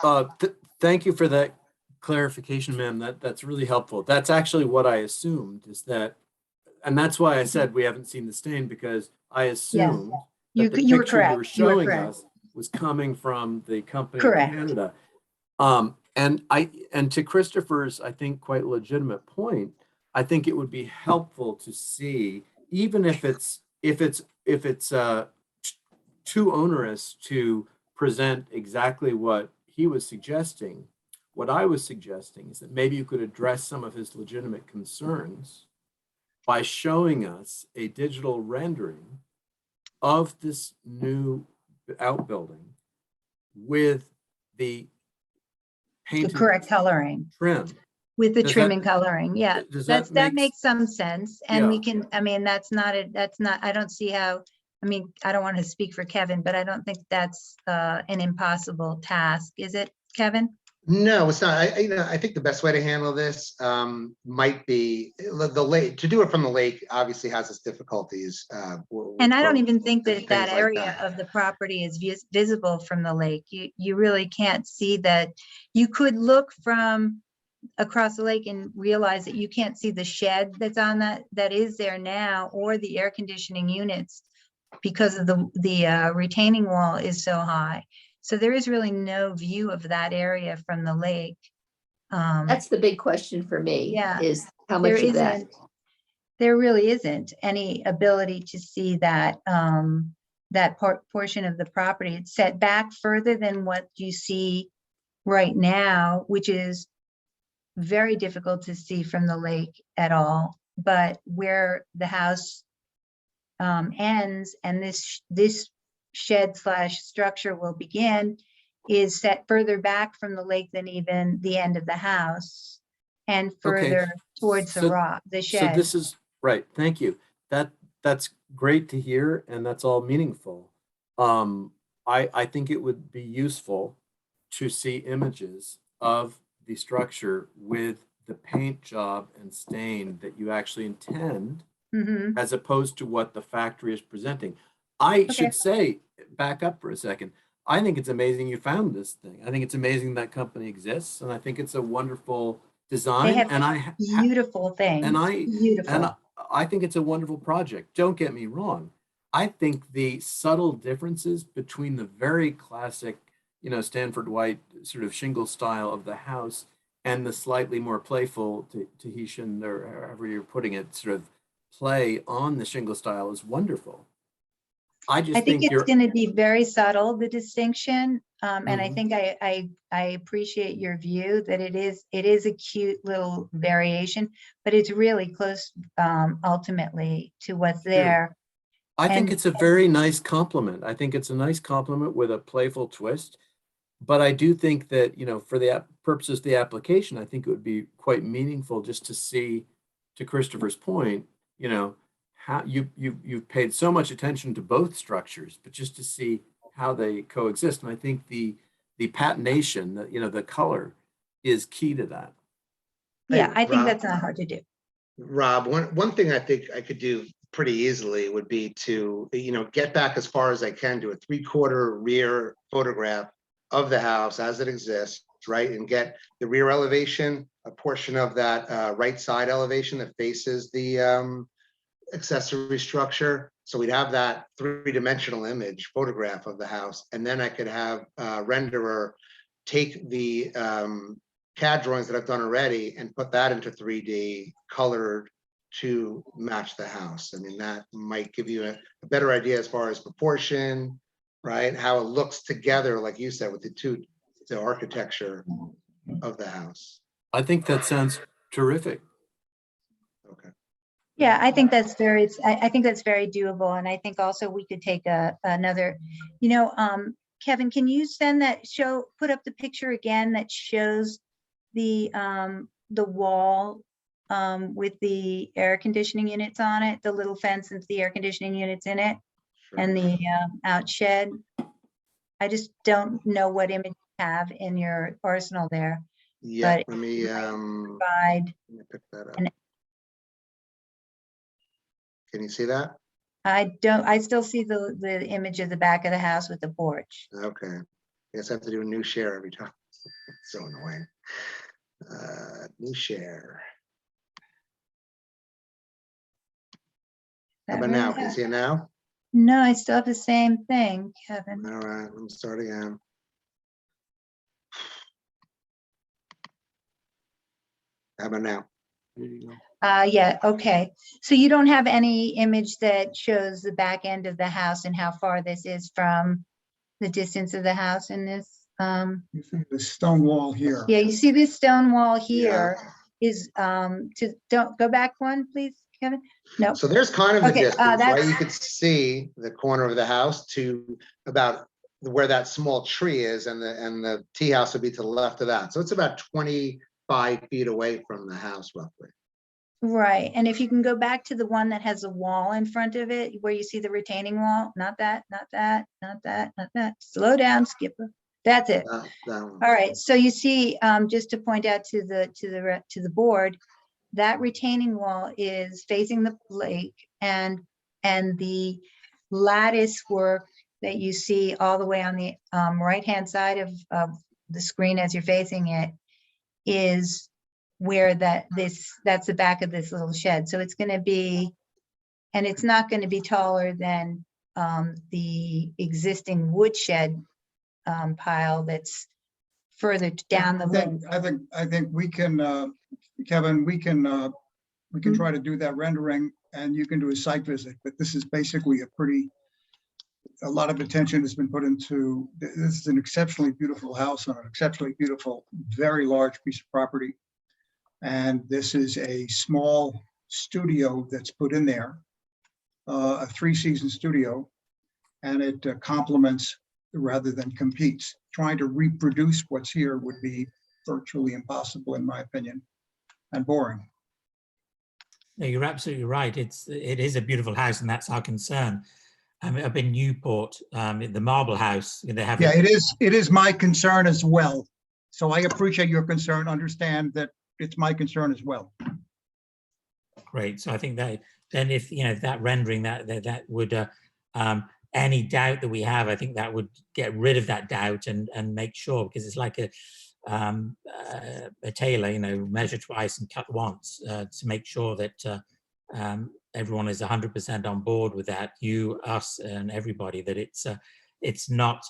thank you for that clarification, ma'am. That's really helpful. That's actually what I assumed, is that, and that's why I said we haven't seen the stain, because I assumed that the You were picture you correct. were You were showing correct. us was coming from the company Correct. in Canada. And to Christopher's, I think, quite legitimate point, I think it would be helpful to see, even if it's too onerous to present exactly what he was suggesting. What I was suggesting is that maybe you could address some of his legitimate concerns by showing us a digital rendering of this new outbuilding with the painted correct coloring. trim. With the Does trim that- and coloring, yeah. does that That make makes some sense. And we Yeah. can, I mean, that's not, I don't see how, I mean, I don't want to speak for Kevin, but I don't think that's an impossible task, is it, Kevin? No, it's not. I think the best way to handle this might be the lake. To do it from the lake obviously has its difficulties. And I don't with even think that things that like area that. of the property is visible from the lake. You really can't see that. You could look from across the lake and realize that you can't see the shed that's on that is there now, or the air conditioning units, because of the retaining wall is so high. So there is really no view of that area from the lake. That's the big question for me, Yeah, is how there much of that? there really isn't any ability to see that that portion of the property. It's set back further than what you see right now, which is very difficult to see from the lake at all. But where the house ends and this shed slash structure will begin is set further back from the lake than even the end of the house, and further towards the so- the So shed. this is, right, thank you. That's great to hear, and that's all meaningful. I think it would be useful to see images of the structure with the paint job and stain that you actually intend, Mhm. as opposed to what the factory is presenting. I Okay. should say, back up for a second, I think it's amazing you found this thing. I think it's amazing that company exists, and I think it's a wonderful They design, have and I beautiful things. and I Beautiful. I think it's a wonderful project. Don't get me wrong. I think the subtle differences between the very classic, Stanford White sort of shingle style of the house and the slightly more playful Tahitian, or however you're putting it, sort of play on the shingle style is wonderful. I I just think think it's you're, going to be very subtle, the distinction. And I Mhm. think I appreciate your view that it is a cute little variation, but it's really close ultimately to what's there. I think And it's a very nice compliment. I think it's a nice compliment with a playful twist. But I do think that, for the purposes of the application, I think it would be quite meaningful just to see, to Christopher's point, how you've paid so much attention to both structures, but just to see how they coexist. And I think the patination, the color is key to that. yeah, Hey, I think Rob. that's not hard to do. Rob, one thing I think I could do pretty easily would be to, get back as far as I can to a 3/4 rear photograph of the house as it exists, right? And get the rear elevation, a portion of that right side elevation that faces the accessory structure. So we'd have that 3-dimensional image photograph of the house. And then I could have a renderer take the CAD drawings that I've done already and put that into 3D colored to match the house. I mean, that might give you a better idea as far as proportion, right? How it looks together, like you said, with the architecture of the house. I think that sounds terrific. Okay. Yeah, I think that's very, I think that's very doable. And I think also we could take another, Kevin, can you send that put up the picture again that shows the wall with the air conditioning units on it, the little fence and the air conditioning units in it, Sure. and the out shed? I just don't know what image you have in your arsenal there. Yeah, but let me Provide, pick that up. And- Can you see that? I still see the image of the back of the house with the porch. Okay. Guess I have to do a new share every time. It's so annoying. New share. How That about now? really- Can you see it now? No, I still have the same thing, Kevin. All right, let me start again. How about now? There you go. Yeah, okay. So you don't have any image that shows the back end of the house and how far this is from the distance of the house in this? You see the stone wall here. Yeah, you see this stone wall Yeah. here is, don't go back one, please, Kevin? No, So there's kind of a Okay, distance, right? that's- You could see the corner of the house to about where that small tree is, and the tea house would be to the left of that. So it's about 25 feet away from the house roughly. Right, and if you can go back to the one that has a wall in front of it, where you see the retaining wall, not that, not that, not that, not that. Slow down, Skipper. That's it. That one. All right, so you see, just to point out to the board, that retaining wall is facing the lake, and the lattice work that you see all the way on the right-hand side of the screen as you're facing it is where that's the back of this little shed. So it's going to be, and it's not going to be taller than the existing wood shed pile that's further down the lake. I think we can, Kevin, we can try to do that rendering and you can do a site visit, but this is basically a lot of attention has been put into, this is an exceptionally beautiful house on an exceptionally beautiful, very large piece of property. And this is a small studio that's put in there, a 3-season studio, and it complements rather than competes. Trying to reproduce what's here would be virtually impossible, in my opinion, and boring. No, you're absolutely right. It is a beautiful house, and that's our concern. Up in Newport, the Marble House, they have. Yeah, it is my concern as well. So I appreciate your concern. Understand that it's my concern as well. Great. So I think that then if that rendering that would any doubt that we have, I think that would get rid of that doubt and make sure, because it's like a tailor, measure twice and cut once, to make sure that everyone is 100% on board with that, you, us, and everybody, that it's not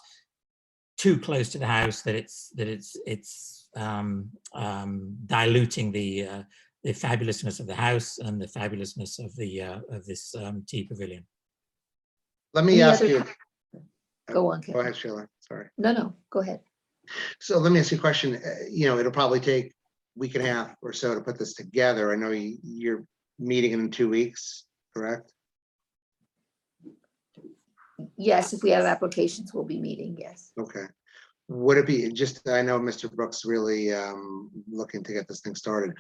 too close to the house, that it's diluting the fabulousness of the house and the fabulousness of this tea pavilion. Let me Any ask other you. Go on, Go Kevin. ahead, Sheila. Sorry. No, go ahead. So let me ask you a question. It'll probably take a week and a half or so to put this together. I know you're meeting in 2 weeks, correct? Yes, if we have applications, we'll be meeting, yes. Okay. Would it be I know Mr. Brooks really looking to get this thing started.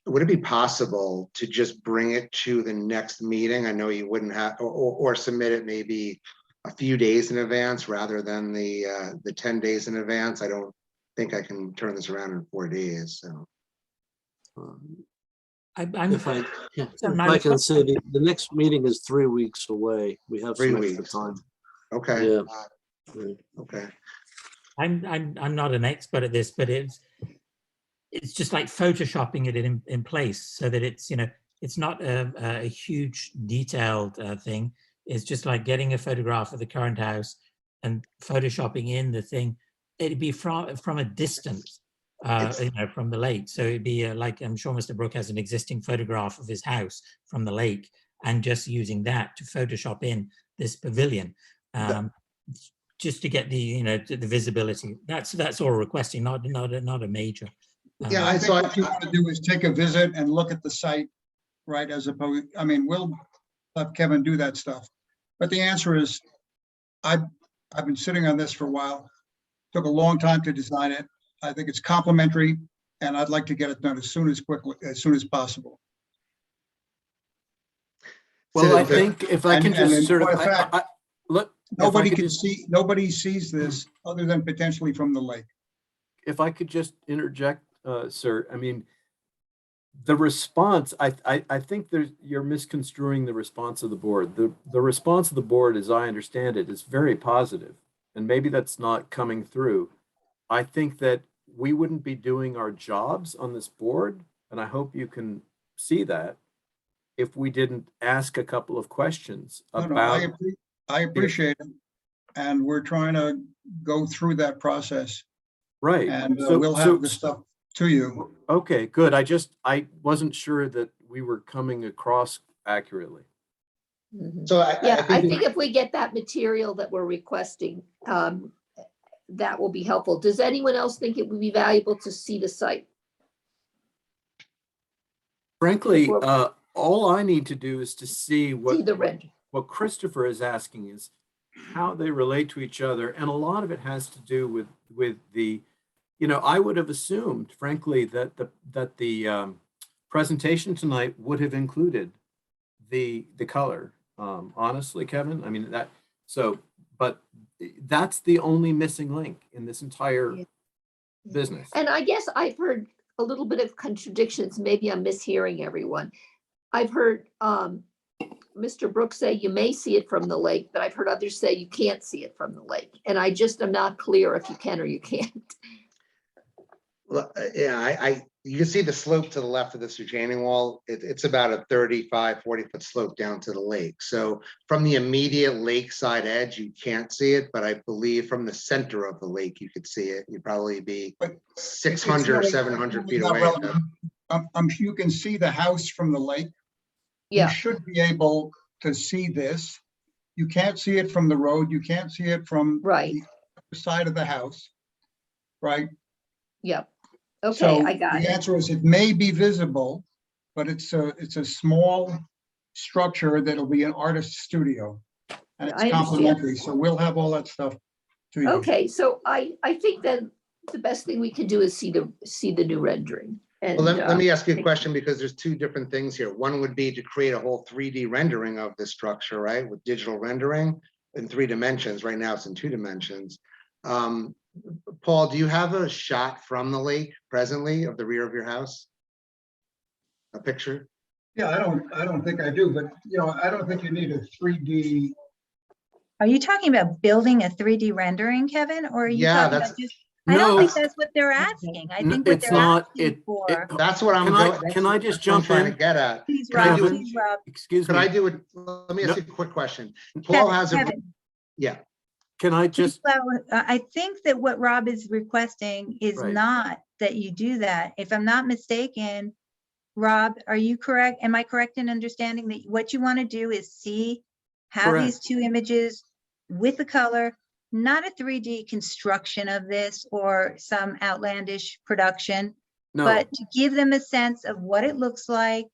Would it be possible to just bring it to the next meeting? I know you wouldn't have, or submit it maybe a few days in advance rather than the 10 days in advance. I don't think I can turn this around in 4 days. So If I my can say, the next meeting is 3 weeks away. We have 3 some extra weeks. time. okay. Yeah. Okay. I'm not an expert at this, but it's just like photoshopping it in place so that it's not a huge detailed thing. It's just like getting a photograph of the current house and photoshopping in the thing. It'd be from a distance, from the lake. So it'd be like, I'm sure Mr. Brook has an existing photograph of his house from the lake, and just using that to Photoshop in this pavilion, just to get the the visibility. That's all we're requesting, not a major. Yeah, I think what you want to do is take a visit and look at the site, right? As opposed, we'll let Kevin do that stuff. But the answer is, I've been sitting on this for a while. Took a long time to design it. I think it's complimentary, and I'd like to get it done as soon as possible. Well, I think if I can And just sort of, in point of fact, look, Nobody sees this other than potentially from the lake. if I could just interject, sir, I mean, the response, I think you're misconstruing the response of the board. The response of the board, as I understand it, is very positive, and maybe that's not coming through. I think that we wouldn't be doing our jobs on this board, and I hope you can see that, if we didn't ask a couple of questions about. I appreciate it, and we're trying to go through that process. Right. And we'll have the stuff to you. Okay, good. I wasn't sure that we were coming across accurately. Mhm. So Yeah, I think if we get that material that we're requesting, that will be helpful. Does anyone else think it would be valuable to see the site? Frankly, Well- all I need to do is to see See the render. what Christopher is asking is how they relate to each other. And a lot of it has to do with the, I would have assumed, frankly, that the presentation tonight would have included the color, honestly, Kevin. I mean, but that's the only missing link in this entire Yeah. business. And I guess I've heard a little bit of contradictions. Maybe I'm mishearing everyone. I've heard Mr. Brooks say you may see it from the lake, but I've heard others say you can't see it from the lake. And I just am not clear if you can or you can't. Well, yeah, you can see the slope to the left of this retaining wall. It's about a 35, 40-foot slope down to the lake. So from the immediate lakeside edge, you can't see it, but I believe from the center of the lake, you could see it. You'd probably be But 600 or 700 feet Not away. relevant. I'm sure you can see the house from the lake. You Yeah, should be able to see this. You can't see it from the road. You can't see it from right. the other side of the house, right? Yep. Okay, So I got the it. answer is it may be visible, but it's a small structure that'll be an artist's studio. And I it's understand. complimentary, so we'll have all that stuff to you. Okay, so I think that the best thing we can do is see the new rendering. And Well, let me ask you a question, because there's two different things here. One would be to create a whole 3D rendering of the structure, right? With digital rendering in 3 dimensions. Right now it's in 2 dimensions. Paul, do you have a shot from the lake presently of the rear of your house? A picture? Yeah, I don't think I do, but I don't think you need a 3D. Are you talking about building a 3D rendering, Kevin? Or are you Yeah, talking that's- about just, I don't No, think that's what they're asking. I No, think what it's they're not. asking for. That's what I'm Can I- going. that's can I what- just that's what I'm jump trying in? to get at. Please, Can I Rob, do it? please, Rob. Excuse Could I me. do it? Let me ask No. you a quick question. Paul has a, Kevin, yeah, Can I please, just, I think that what Rob is requesting is Right. not that you do that. If I'm not mistaken, Rob, are you correct? Am I correct in understanding that what you want to do is see how these Correct. 2 images with the color, not a 3D construction of this or some outlandish production, no, but to give them a sense of what it looks like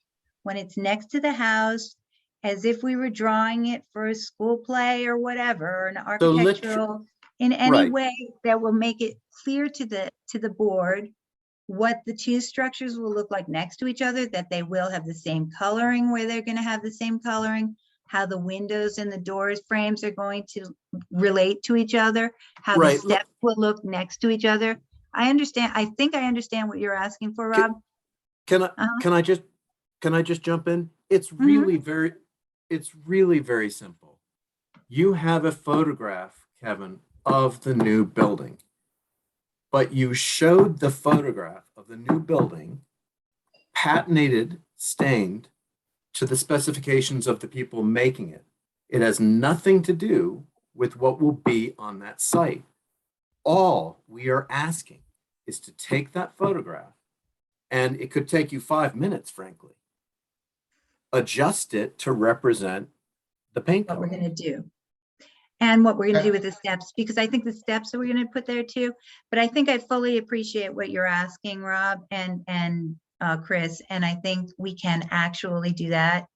when it's next to the house, as if we were drawing it for a school play or whatever, an So let's- architectural, in any Right. way that will make it clear to the board what the 2 structures will look like next to each other, that they will have the same coloring where they're going to have the same coloring, how the windows and the doors frames are going to relate to each other, how the Right. steps will look next to each other. I understand. I think I understand what you're asking for, Can- Rob. can Uh-huh. I just jump in? It's Mhm. really very simple. You have a photograph, Kevin, of the new building, but you showed the photograph of the new building patinated, stained to the specifications of the people making it. It has nothing to do with what will be on that site. All we are asking is to take that photograph, and it could take you 5 minutes, frankly, adjust it to represent the paint What we're color. going to do. And what we're going to do with the steps, because I think the steps that we're going to put there too. But I think I fully appreciate what you're asking, Rob and Chris. And I think we can actually do that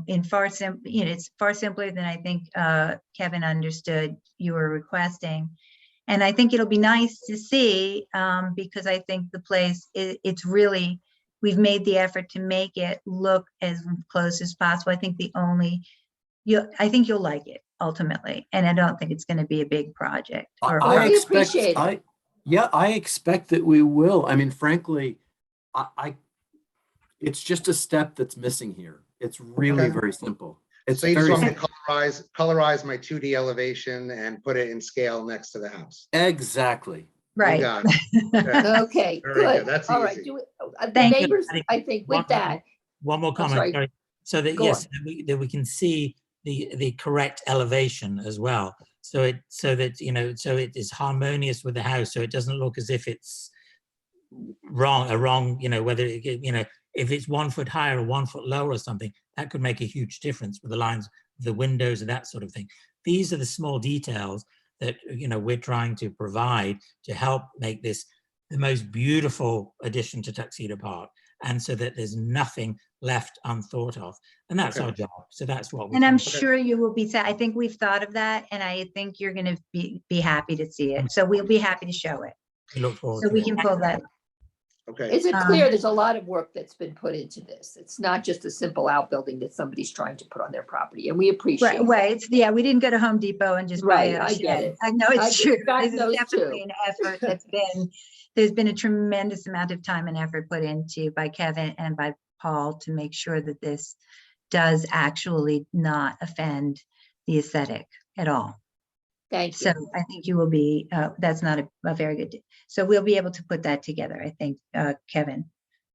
in it's far simpler than I think Kevin understood you were requesting. And I think it'll be nice to see because I think the place, it's really, we've made the effort to make it look as close as possible. I think I think you'll like it ultimately. And I don't think it's going to be a big project. I We expect, appreciate it. I expect that we will. I mean, frankly, it's just a step that's missing here. It's really Okay. very simple. It's so you just very want me to colorize my 2D elevation and put it in scale next to the house. exactly. You Right. got it. Okay. Okay, Very good. good. That's All right. easy. The Thank you. neighbors, I think with that, One more sorry. comment, sorry. So that, Go yes, that we can see the correct elevation as well. So it is harmonious with the house. So it doesn't look as if it's wrong, whether if it's 1 foot higher or 1 foot lower or something, that could make a huge difference with the lines, the windows and that sort of thing. These are the small details that, we're trying to provide to help make this the most beautiful addition to Tuxedo Park. And so that there's nothing left unthought of. And that's Okay. our job. So that's what we And I'm can do. sure you will be, I think we've thought of that and I think you're going to be happy to see it. So we'll be happy to show it. We look forward So to we it. can pull that. Okay, Is it clear there's a lot of work that's been put into this? It's not just a simple outbuilding that somebody's trying to put on their property, and we appreciate Right, that. right. It's, yeah, we didn't go to Home Depot and just buy Right, a I get shed. it. I know I it's get- true. God This is knows definitely too. an effort there's been a tremendous amount of time and effort put into by Kevin and by Paul to make sure that this does actually not offend the aesthetic at all. Thank So you. I think you will be, that's not a very good, so we'll be able to put that together, I think, Kevin,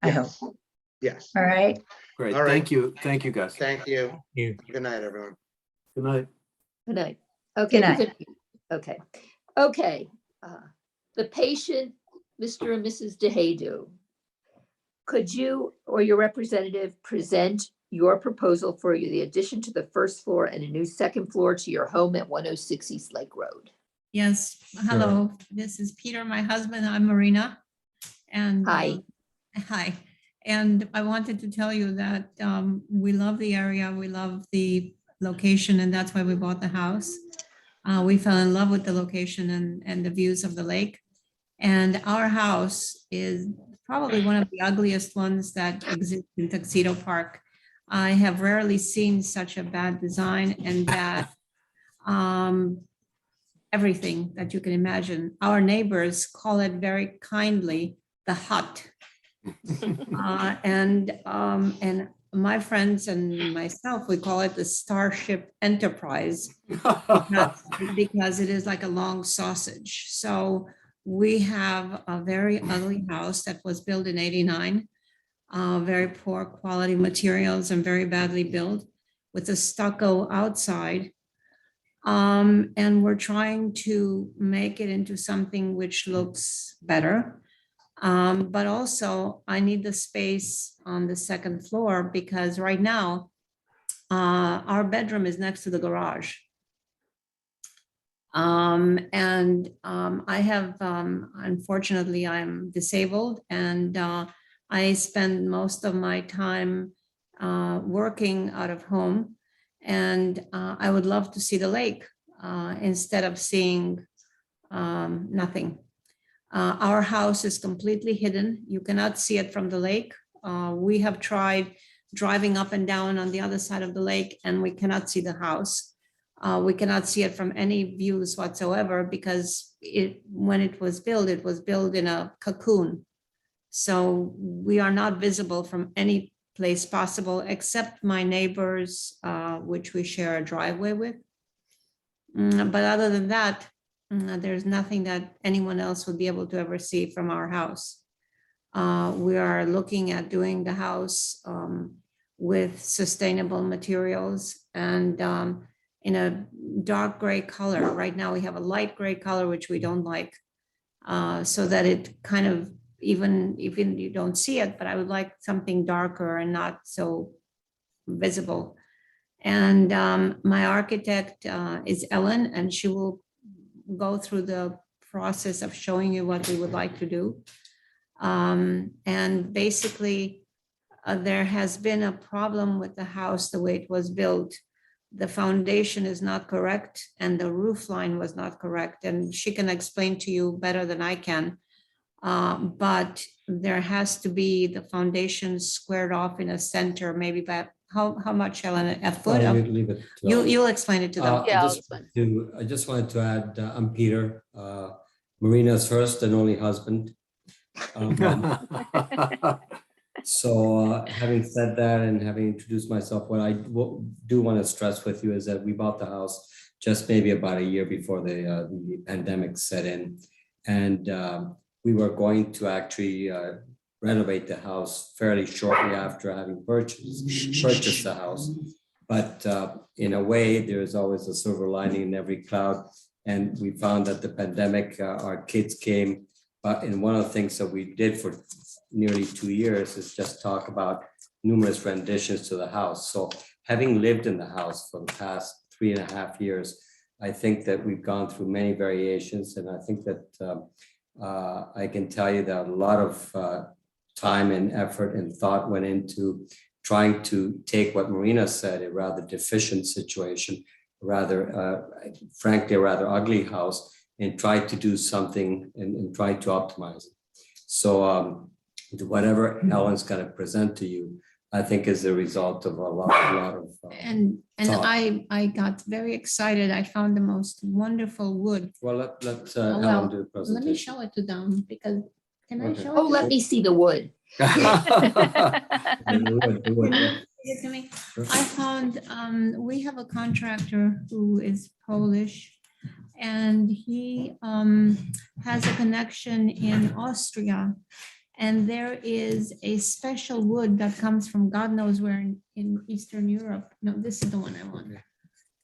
I hope. yes, yes. All right, Great, All right. thank you, guys. Thank you. You. Good night, everyone. Good night. Good night. Okay. night. Okay. Okay. The patient, Mr. and Mrs. DeHadu, could you or your representative present your proposal for the addition to the first floor and a new second floor to your home at 106 East Lake Road? Yes, hello, this is Peter, my husband, I'm Marina. And Hi. hi, and I wanted to tell you that we love the area, we love the location, and that's why we bought the house. We fell in love with the location and the views of the lake. And our house is probably one of the ugliest ones that exist in Tuxedo Park. I have rarely seen such a bad design and bad everything that you can imagine. Our neighbors call it very kindly the hut. And my friends and myself, we call it the Starship Enterprise because it is like a long sausage. So we have a very ugly house that was built in '89, very poor quality materials and very badly built with a stucco outside. And we're trying to make it into something which looks better. But also I need the space on the second floor because right now our bedroom is next to the garage. I have, unfortunately, I'm disabled and I spend most of my time working out of home. And I would love to see the lake instead of seeing nothing. Our house is completely hidden. You cannot see it from the lake. We have tried driving up and down on the other side of the lake and we cannot see the house. We cannot see it from any views whatsoever because when it was built in a cocoon. So we are not visible from any place possible except my neighbors, which we share a driveway with. But other than that, there's nothing that anyone else would be able to ever see from our house. We are looking at doing the house with sustainable materials and in a dark gray color. Right now we have a light gray color, which we don't like, so that it kind of, even you don't see it, but I would like something darker and not so visible. And my architect is Ellen, and she will go through the process of showing you what we would like to do. And basically, there has been a problem with the house, the way it was built. The foundation is not correct and the roof line was not correct. And she can explain to you better than I can. But there has to be the foundation squared off in a center, maybe by how much, Ellen? A foot? I'll leave it to You'll explain it to them. I just wanted to add, I'm Peter, Marina's first and only husband. So having said that and having introduced myself, what I do want to stress with you is that we bought the house just maybe about a year before the pandemic set in. And we were going to actually renovate the house fairly shortly after having purchased the house. But in a way, there's always a silver lining in every cloud. And we found that the pandemic, our kids came, and one of the things that we did for nearly 2 years is just talk about numerous renditions to the house. So having lived in the house for the past 3.5 years, I think that we've gone through many variations. And I think that I can tell you that a lot of time and effort and thought went into trying to take what Marina said, a rather deficient situation, frankly, a rather ugly house, and try to do something and try to optimize it. So whatever Ellen's going to present to you, I think is the result of a lot of. And thought. I got very excited. I found the most wonderful wood. Well, let's Oh, Ellen well, do the Let me presentation. show it to them because, can I Okay. show it? Oh, to let them? me see the wood. Do it, do Can you it. give it to me? Sure. I found, we have a contractor who is Polish and he has a connection in Austria. And there is a special wood that comes from God knows where in Eastern Europe. No, this is the one I want.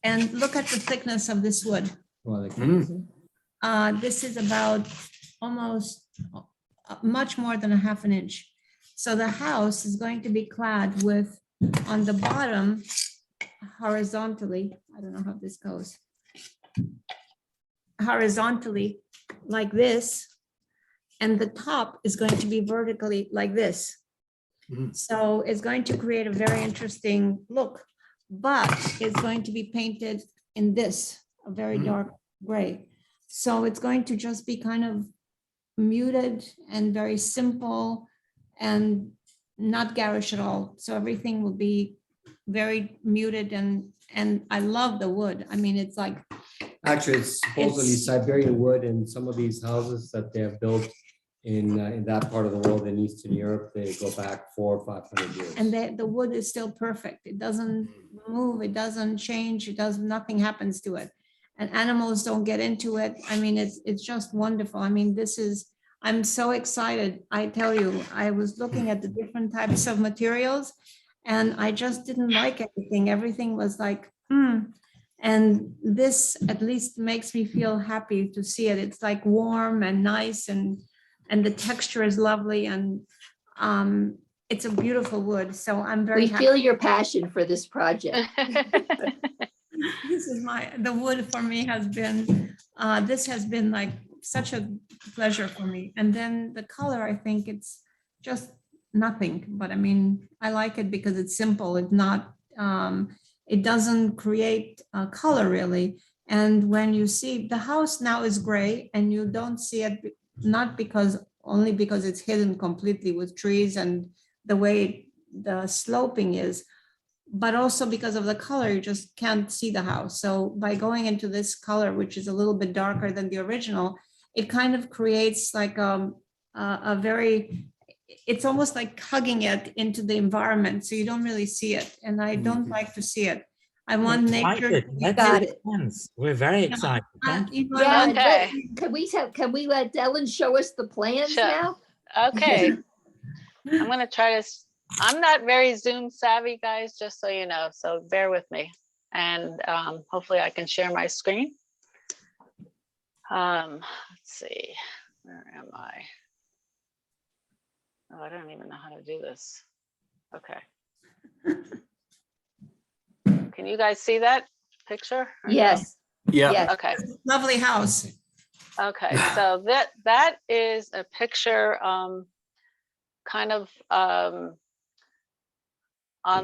And look at the thickness of this wood. Well, like, This is about almost much more than a half an inch. So the house is going to be clad with, on the bottom, horizontally, I don't know how this goes. Horizontally, like this. And the top is going to be vertically like this. Mhm. So it's going to create a very interesting look, but it's going to be painted in this, a very Mhm. dark gray. So it's going to just be kind of muted and very simple and not garish at all. So everything will be very muted and I love the wood. I mean, it's like, actually, it's supposedly It's- Siberian wood, and some of these houses that they have built in that part of the world in Eastern Europe, they go back 400 or 500 years. and the wood is still perfect. It doesn't move, it doesn't change, nothing happens to it. And animals don't get into it. I mean, it's just wonderful. I mean, I'm so excited. I tell you, I was looking at the different types of materials and I just didn't like everything. Everything was like, And this at least makes me feel happy to see it. It's like warm and nice and the texture is lovely and it's a beautiful wood. So I'm very We happy. feel your passion for this project. This is the wood for me has been, this has been like such a pleasure for me. And then the color, I think it's just nothing, but I mean, I like it because it's simple. It's not, it doesn't create color really. And when you see the house now is gray and you don't see it, not only because it's hidden completely with trees and the way the sloping is, but also because of the color, you just can't see the house. So by going into this color, which is a little bit darker than the original, it kind of creates like a very, it's almost like hugging it into the environment. So you don't really see it. And I don't like to see it. I want nature. Excited. Let's got see it. the plans. We're very excited. Thank you. You know, I Yeah, want- Okay. can we let Ellen show us the plans Sure. now? Okay. I'm gonna try to, I'm not very Zoom savvy, guys, just so you know, so bear with me. And hopefully I can share my screen. Let's see, where am I? Oh, I don't even know how to do this. Okay. Can you guys see that picture? or no? Yes, Yeah. yes. Okay. Lovely house. Okay, so that is a picture, kind of on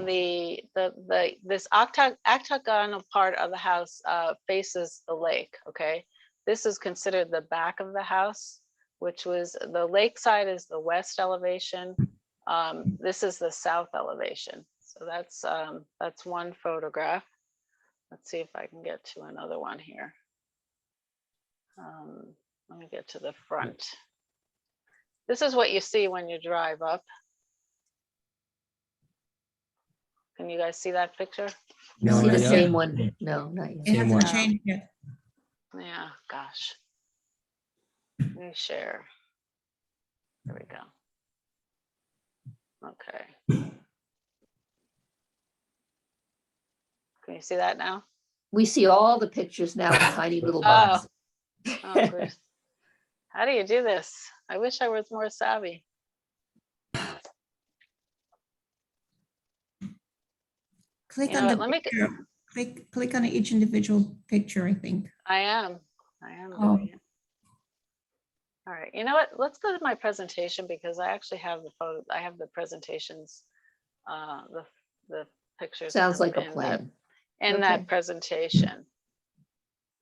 this octagonal part of the house faces the lake. Okay, this is considered the back of the house, which was the lake side is the west elevation. This is the south elevation. So that's one photograph. Let's see if I can get to another one here. Let me get to the front. This is what you see when you drive up. Can you guys see that picture? I No, see the not yet. same one. No, not yet. It Same hasn't one. changed yet. Yeah, gosh. Let me share. There we go. Okay. Can you see that now? We see all the pictures now in tiny little Oh. boxes. Oh, great. How do you do this? I wish I was more savvy. Click You on know the what, let me picture. Click on each individual picture, I think. I am Oh. doing it. All right, you know what? Let's go to my presentation because I actually have the photo. I have the presentations, the pictures. Sounds kind of like a in plan. In Okay. that presentation.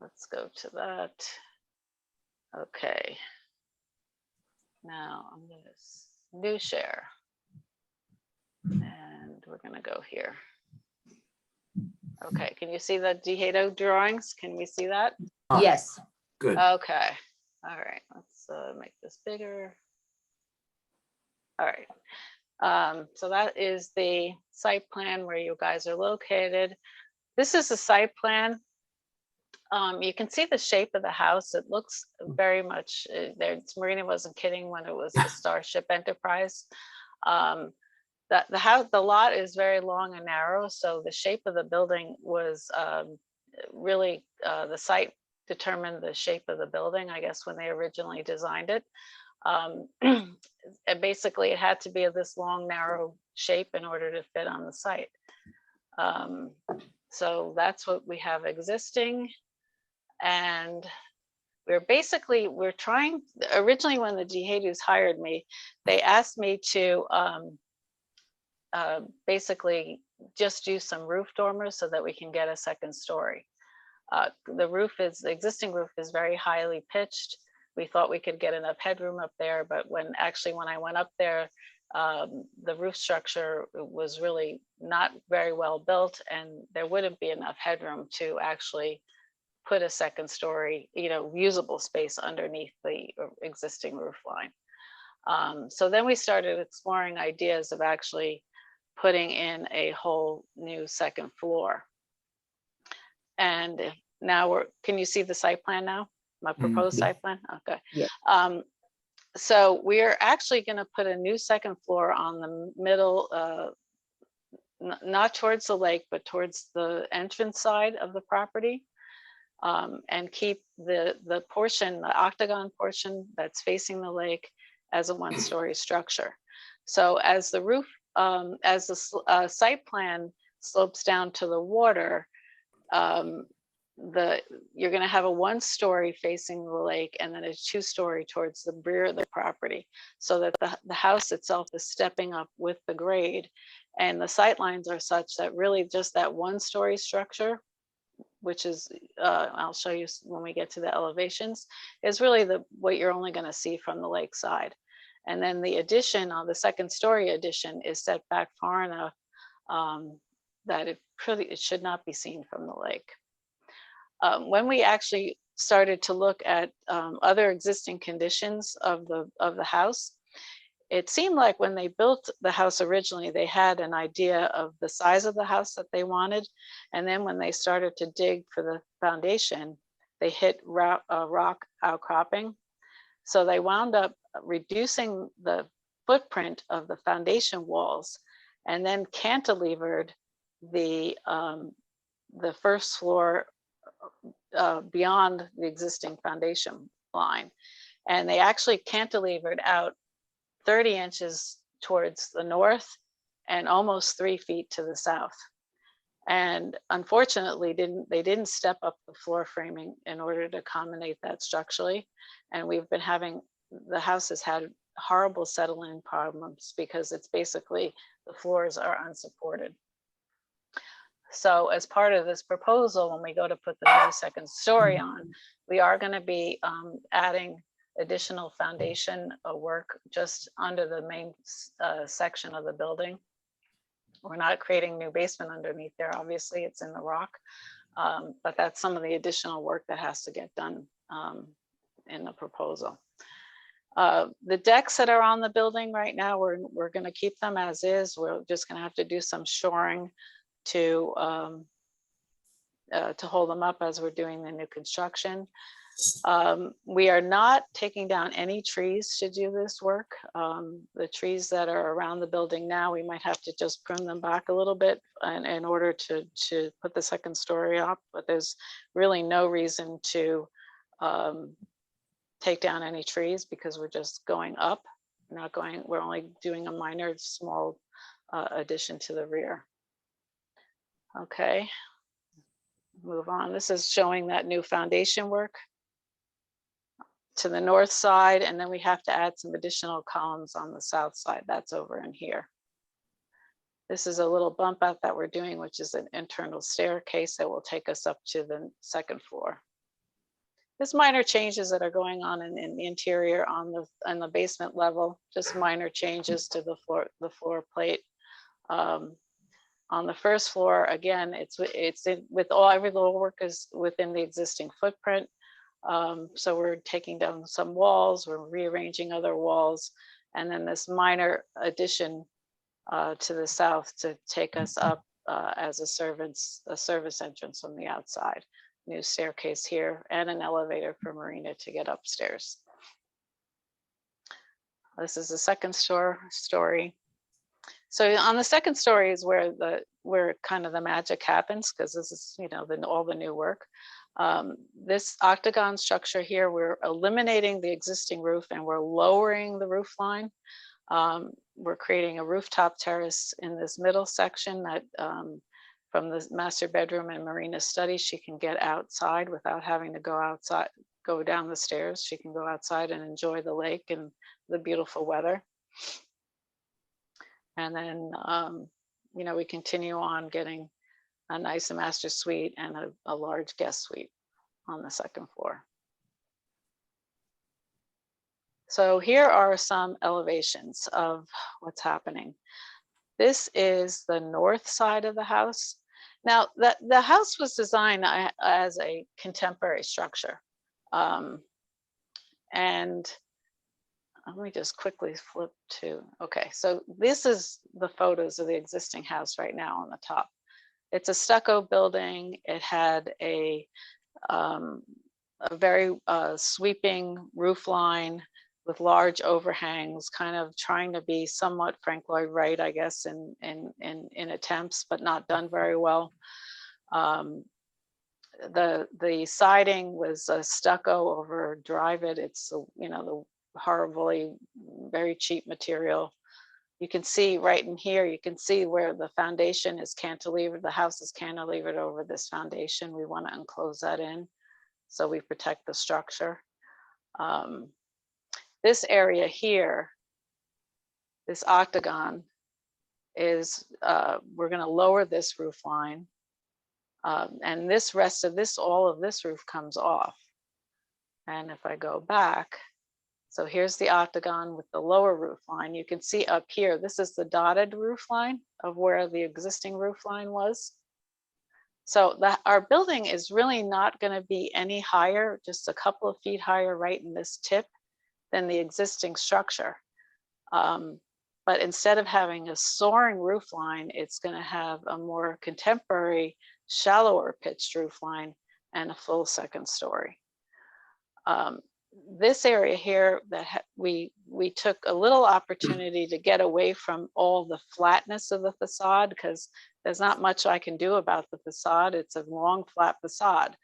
Let's go to that. Okay. Now I'm gonna new share. And we're gonna go here. Okay, can you see the DHATO drawings? Can we see that? Yes, Good. Okay, all right, let's make this bigger. All right, so that is the site plan where you guys are located. This is the site plan. You can see the shape of the house. It looks very much, Marina wasn't kidding when it was the Starship Enterprise. The house, the lot is very long and narrow, so the shape of the building was really, the site determined the shape of the building, I guess, when they originally designed it. And basically it had to be of this long, narrow shape in order to fit on the site. So that's what we have existing. And we're trying, originally when the DHATOs hired me, they asked me to basically just do some roof dormers so that we can get a second story. The existing roof is very highly pitched. We thought we could get enough headroom up there, but when I went up there, the roof structure was really not very well built, and there wouldn't be enough headroom to actually put a second story, usable space underneath the existing roof line. So then we started exploring ideas of actually putting in a whole new second floor. And now can you see the site plan now? My proposed site plan? Okay. Yeah. So we're actually going to put a new second floor on the middle, not towards the lake, but towards the entrance side of the property, and keep the octagon portion that's facing the lake as a one-story structure. So as the roof, as the site plan slopes down to the water, you're going to have a one-story facing the lake and then a two-story towards the rear of the property, so that the house itself is stepping up with the grade, and the sight lines are such that really just that one-story structure, which is I'll show you when we get to the elevations, is really what you're only going to see from the lake side. And then the addition, the second story addition, is set back far enough that it should not be seen from the lake. When we actually started to look at other existing conditions of the house, it seemed like when they built the house originally, they had an idea of the size of the house that they wanted. And then when they started to dig for the foundation, they hit rock outcropping. So they wound up reducing the footprint of the foundation walls and then cantilevered the first floor beyond the existing foundation line. And they actually cantilevered out 30 inches towards the north and almost 3 feet to the south. And unfortunately, they didn't step up the floor framing in order to accommodate that structurally. And the house has had horrible settling problems because it's basically, the floors are unsupported. So as part of this proposal, when we go to put the new second story on, we are going to be adding additional foundation work just under the main section of the building. We're not creating new basement underneath there. Obviously, it's in the rock, but that's some of the additional work that has to get done in the proposal. The decks that are on the building right now, we're going to keep them as is. We're just going to have to do some shoring to hold them up as we're doing the new construction. We are not taking down any trees to do this work. The trees that are around the building now, we might have to just prune them back a little bit in order to put the second story up, but there's really no reason to take down any trees because we're just going up. We're only doing a minor small addition to the rear. Okay, move on. This is showing that new foundation work to the north side, and then we have to add some additional columns on the south side. That's over in here. This is a little bump out that we're doing, which is an internal staircase that will take us up to the second floor. there's minor changes that are going on in the interior on the basement level, just minor changes to the floor plate. On the first floor, again, every little work is within the existing footprint. So we're taking down some walls, we're rearranging other walls, and then this minor addition to the south to take us up as a service entrance from the outside. New staircase here and an elevator for Marina to get upstairs. This is the second story. So on the second story is where kind of the magic happens, because this is, you know, all the new work. This octagon structure here, we're eliminating the existing roof and we're lowering the roof line. We're creating a rooftop terrace in this middle section that from the master bedroom and Marina's study, she can get outside without having to go down the stairs. She can go outside and enjoy the lake and the beautiful weather. And then, you know, we continue on getting a nice master suite and a large guest suite on the second floor. So here are some elevations of what's happening. This is the north side of the house. Now, the house was designed as a contemporary structure. And let me just quickly flip to, okay, so this is the photos of the existing house right now on the top. It's a stucco building. It had a very sweeping roof line with large overhangs, kind of trying to be somewhat Frank Lloyd Wright, I guess, in attempts, but not done very well. The siding was a stucco over Dryvit. It's, you know, the horribly very cheap material. You can see right in here, you can see where the foundation is cantilevered. The house is cantilevered over this foundation. We want to enclose that in so we protect the structure. This area here, this octagon, is we're going to lower this roof line, and this rest of this, all of this roof comes off. And if I go back, so here's the octagon with the lower roof line. You can see up here, this is the dotted roof line of where the existing roof line was. So our building is really not going to be any higher, just a couple of feet higher right in this tip than the existing structure. But instead of having a soaring roof line, it's going to have a more contemporary, shallower pitched roof line and a full second story. This area here that we took a little opportunity to get away from all the flatness of the facade, because there's not much I can do about the facade. It's a long flat facade.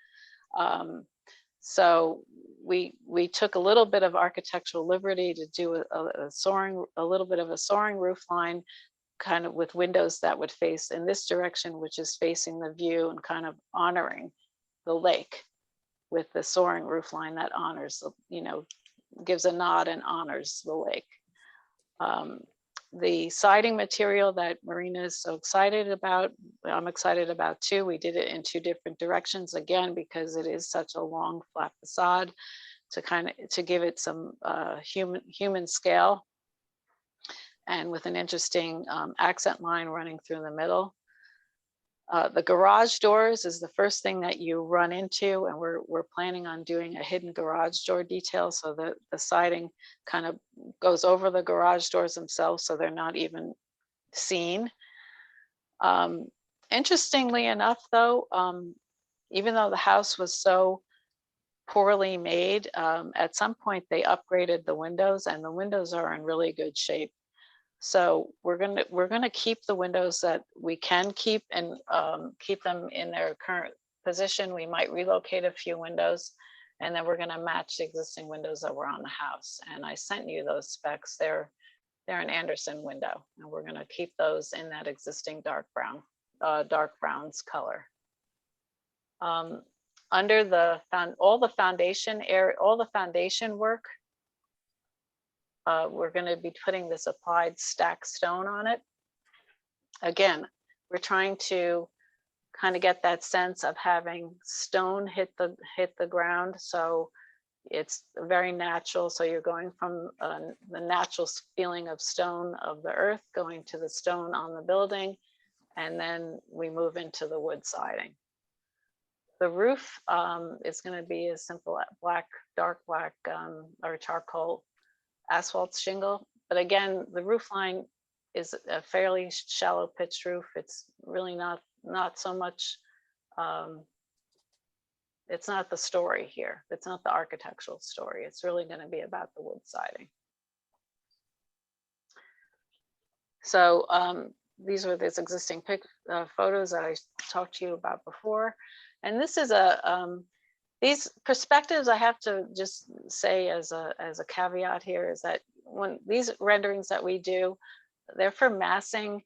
So we took a little bit of architectural liberty to do a little bit of a soaring roof line, kind of with windows that would face in this direction, which is facing the view and kind of honoring the lake, with the soaring roof line that honors, you know, gives a nod and honors the lake. The siding material that Marina is so excited about, I'm excited about too. We did it in two different directions, again, because it is such a long flat facade, to give it some human scale, and with an interesting accent line running through the middle. The garage doors is the first thing that you run into, and we're planning on doing a hidden garage door detail, so that the siding kind of goes over the garage doors themselves, so they're not even seen. Interestingly enough, though, even though the house was so poorly made, at some point they upgraded the windows, and the windows are in really good shape. So we're gonna keep the windows that we can keep, and keep them in their current position. We might relocate a few windows, and then we're gonna match the existing windows that were on the house. And I sent you those specs. They're an Anderson window, and we're gonna keep those in that existing dark browns color. Under all the foundation area, all the foundation work, we're going to be putting this applied stack stone on it. Again, we're trying to kind of get that sense of having stone hit the ground. So it's very natural. So you're going from the natural feeling of stone of the earth going to the stone on the building. And then we move into the wood siding. The roof is going to be a simple black, dark black or charcoal asphalt shingle. But again, the roof line is a fairly shallow pitched roof. It's really not so much, it's not the story here. It's not the architectural story. It's really going to be about the wood siding. So these are these existing photos that I talked to you about before. And this is these perspectives, I have to just say as a caveat here, is that when these renderings that we do, they're for massing.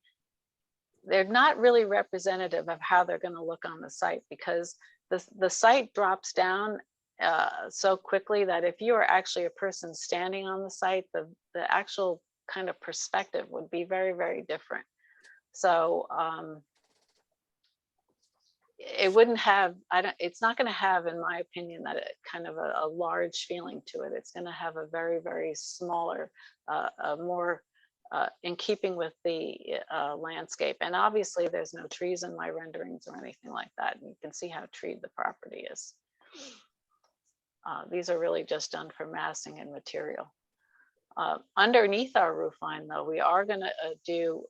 They're not really representative of how they're going to look on the site, because the site drops down so quickly that if you are actually a person standing on the site, the actual kind of perspective would be very, very different. So it wouldn't have, it's not going to have, in my opinion, that kind of a large feeling to it. It's going to have a very, very smaller, more in keeping with the landscape. And obviously there's no trees in my renderings or anything like that. And you can see how treed the property is. These are really just done for massing and material. Underneath our roof line, though, we are going to do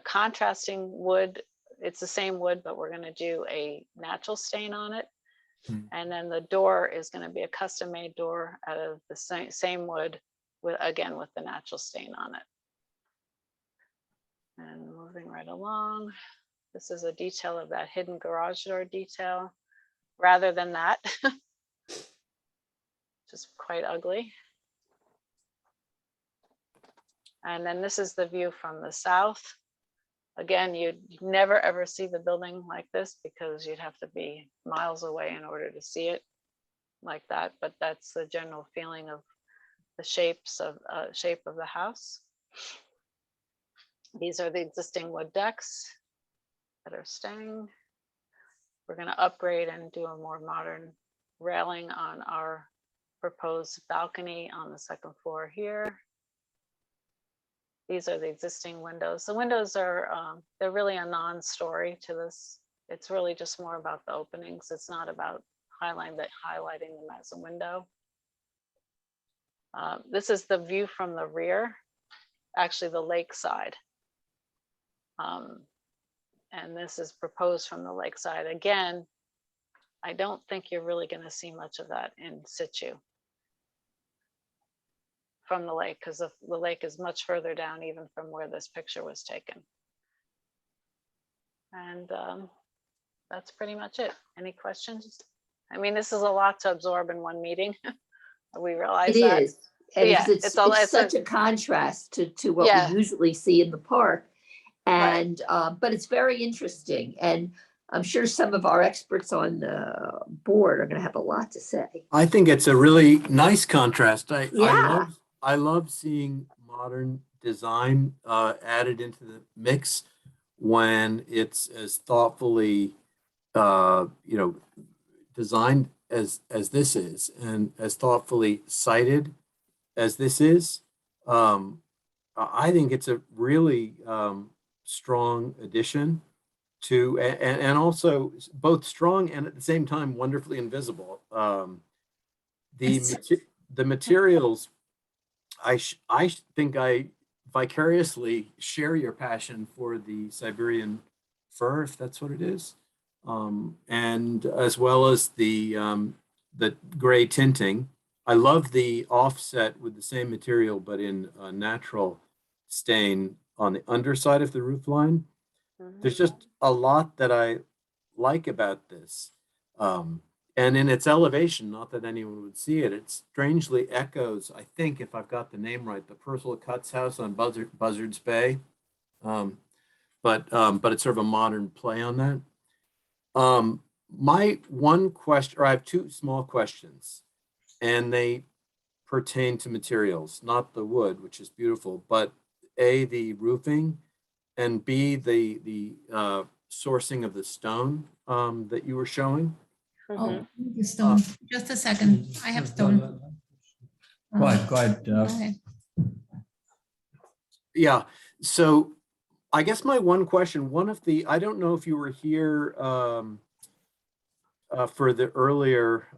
contrasting wood. It's the same wood, but we're going to do a natural stain on it. And then the door is going to be a custom made door out of the same wood, with the natural stain on it. And moving right along, this is a detail of that hidden garage door detail, rather than that, just quite ugly. And then this is the view from the south. Again, you'd never ever see the building like this, because you'd have to be miles away in order to see it like that. But that's the general feeling of the shape of the house. These are the existing wood decks that are staying. We're going to upgrade and do a more modern railing on our proposed balcony on the second floor here. These are the existing windows. The windows are, they're really a non-story to this. It's really just more about the openings. It's not about highlighting them as a window. This is the view from the rear, actually the lake side. And this is proposed from the lake side. Again, I don't think you're really going to see much of that in situ from the lake, because the lake is much further down even from where this picture was taken. And that's pretty much it. Any questions? I mean, this is a lot to absorb in one meeting. We realize It that. is. And Yeah, it's such a contrast to what Yeah. we usually see in the park. And, but it's very interesting. And I'm sure some of our experts on the board are going to have a lot to say. I think it's a really nice contrast. Yeah. I love seeing modern design added into the mix when it's as thoughtfully, designed as this is, and as thoughtfully cited as this is. I think it's a really strong addition to, and also both strong and at the same time wonderfully invisible. The materials, I think I vicariously share your passion for the Siberian fir, if that's what it is, and as well as the gray tinting. I love the offset with the same material, but in a natural stain on the underside of the roof line. There's just a lot that I like about this. And in its elevation, not that anyone would see it, it strangely echoes, I think, if I've got the name right, the Purcell Cuts house on Buzzards Bay. But it's sort of a modern play on that. My one question, or I have two small questions, and they pertain to materials, not the wood, which is beautiful, but A, the roofing, and B, the sourcing of the stone that you were showing. Mhm. Oh, the stone. Just a second. I have stone. Go ahead, go ahead. Go ahead. Yeah, so I guess my one question, I don't know if you were here for the earlier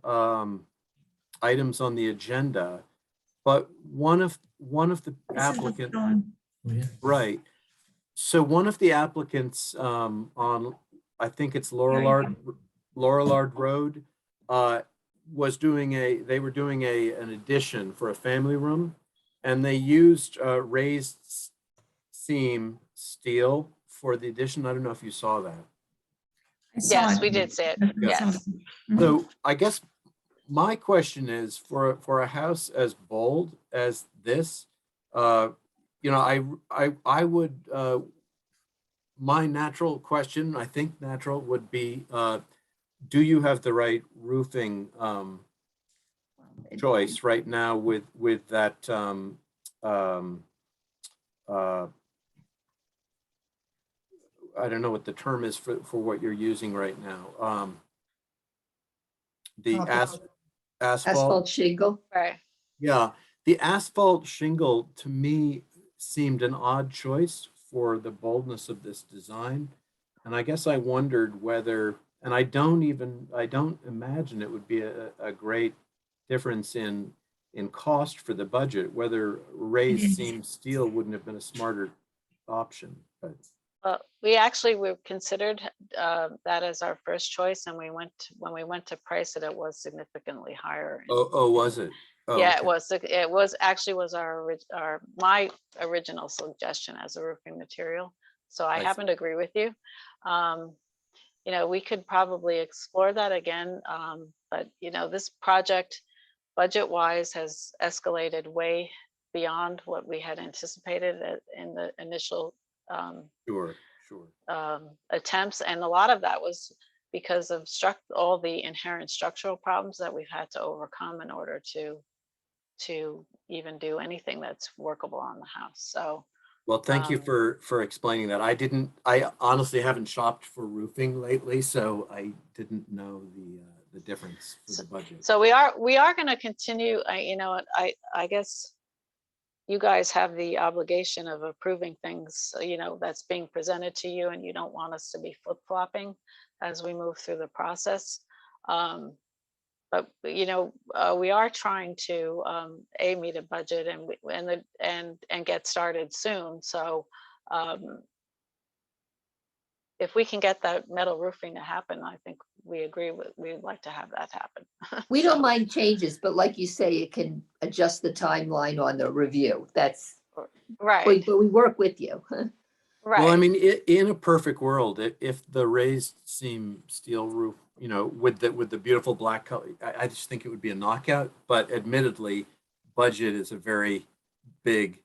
items on the agenda, but one of the This is the applicant, stone. right. So one of the applicants on, I think it's Laurelard Road, they were doing an addition for a family room, and they used raised seam steel for the addition. I don't know if you saw that. I saw Yes, it. we did say it. Yeah. Yes. So I guess my question is for a house as bold as this, you know, I would, my natural question, I think natural would be, do you have the right roofing choice right now with that I don't know what the term is for what you're using right now. The Composite. Asphalt shingle. Right. Yeah, the asphalt shingle to me seemed an odd choice for the boldness of this design. And I guess I wondered whether, and I don't imagine it would be a great difference in cost for the budget, whether raised seam steel wouldn't have been a smarter option. But We considered that as our first choice, and when we went to price it, it was significantly higher. oh, was it? Oh, Yeah, okay. it was actually my original suggestion as a roofing material. So I I happen to agree with you. You know, we could probably explore that again, but you know, this project budget-wise has escalated way beyond what we had anticipated in the initial Sure. attempts, and a lot of that was because of all the inherent structural problems that we've had to overcome in order to even do anything that's workable on the house. So Well, thank you for explaining that. I honestly haven't shopped for roofing lately, so I didn't know the difference for the budget. so we are going to continue. You know, I guess you guys have the obligation of approving things, you know, that's being presented to you, and you don't want us to be flip-flopping as we move through the process. But you know, we are trying to meet a budget and get started soon. So if we can get that metal roofing to happen, I think we'd like to have that happen. We don't mind changes, but like you say, it can adjust the timeline on the review. That's right. But we work with you. Right. Well, I mean, in a perfect world, if the raised seam steel roof, you know, with the beautiful black color, I just think it would be a knockout. But admittedly, budget is a very big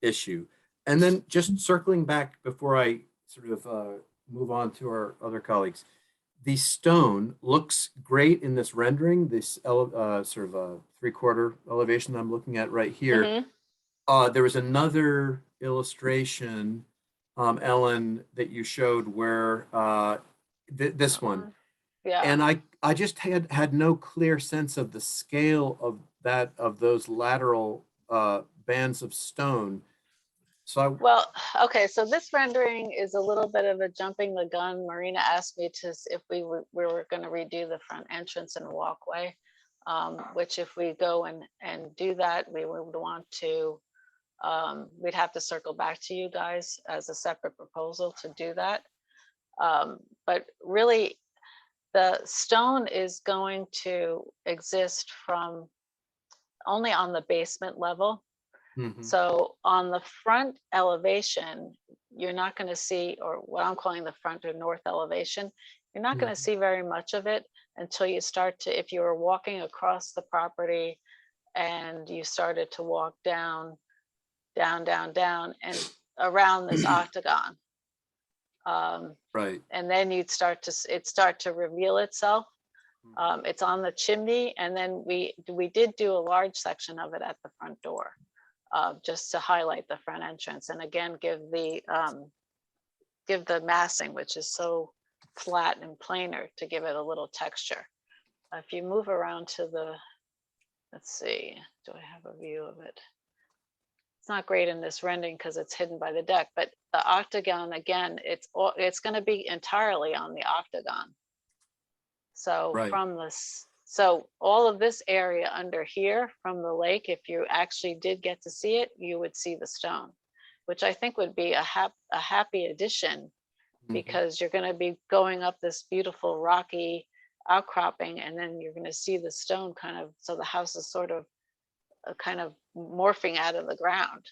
issue. And then just circling back before I sort of move on to our other colleagues, the stone looks great in this rendering, this sort of a 3/4 elevation I'm looking at right here. Mhm. There was another illustration, Ellen, that you showed where this one, Yeah. and I just had no clear sense of the scale of those lateral bands of stone. So Well, okay, so this rendering is a little bit of a jumping the gun. Marina asked me if we were going to redo the front entrance and walkway, which if we go and do that, we would want to, we'd have to circle back to you guys as a separate proposal to do that. But really, the stone is going to exist from only on the basement level. So on the front elevation, you're not going to see, or what I'm calling the front or north elevation, you're not going to see very much of it until you start to, if you were walking across the property and you started to walk down, and around this octagon. Right. And then it'd start to reveal itself. It's on the chimney, and then we did do a large section of it at the front door. Just to highlight the front entrance, and again give the give the massing, which is so flat and planar, to give it a little texture. If you move around to the, let's see, do I have a view of it? It's not great in this rendering because it's hidden by the deck, but the octagon, again, it's going to be entirely on the octagon. So Right. from this, so all of this area under here from the lake, if you actually did get to see it, you would see the stone, which I think would be a happy addition, because you're going to be going up this beautiful rocky outcropping, and then you're going to see the stone kind of, so the house is sort of kind of morphing out of the ground.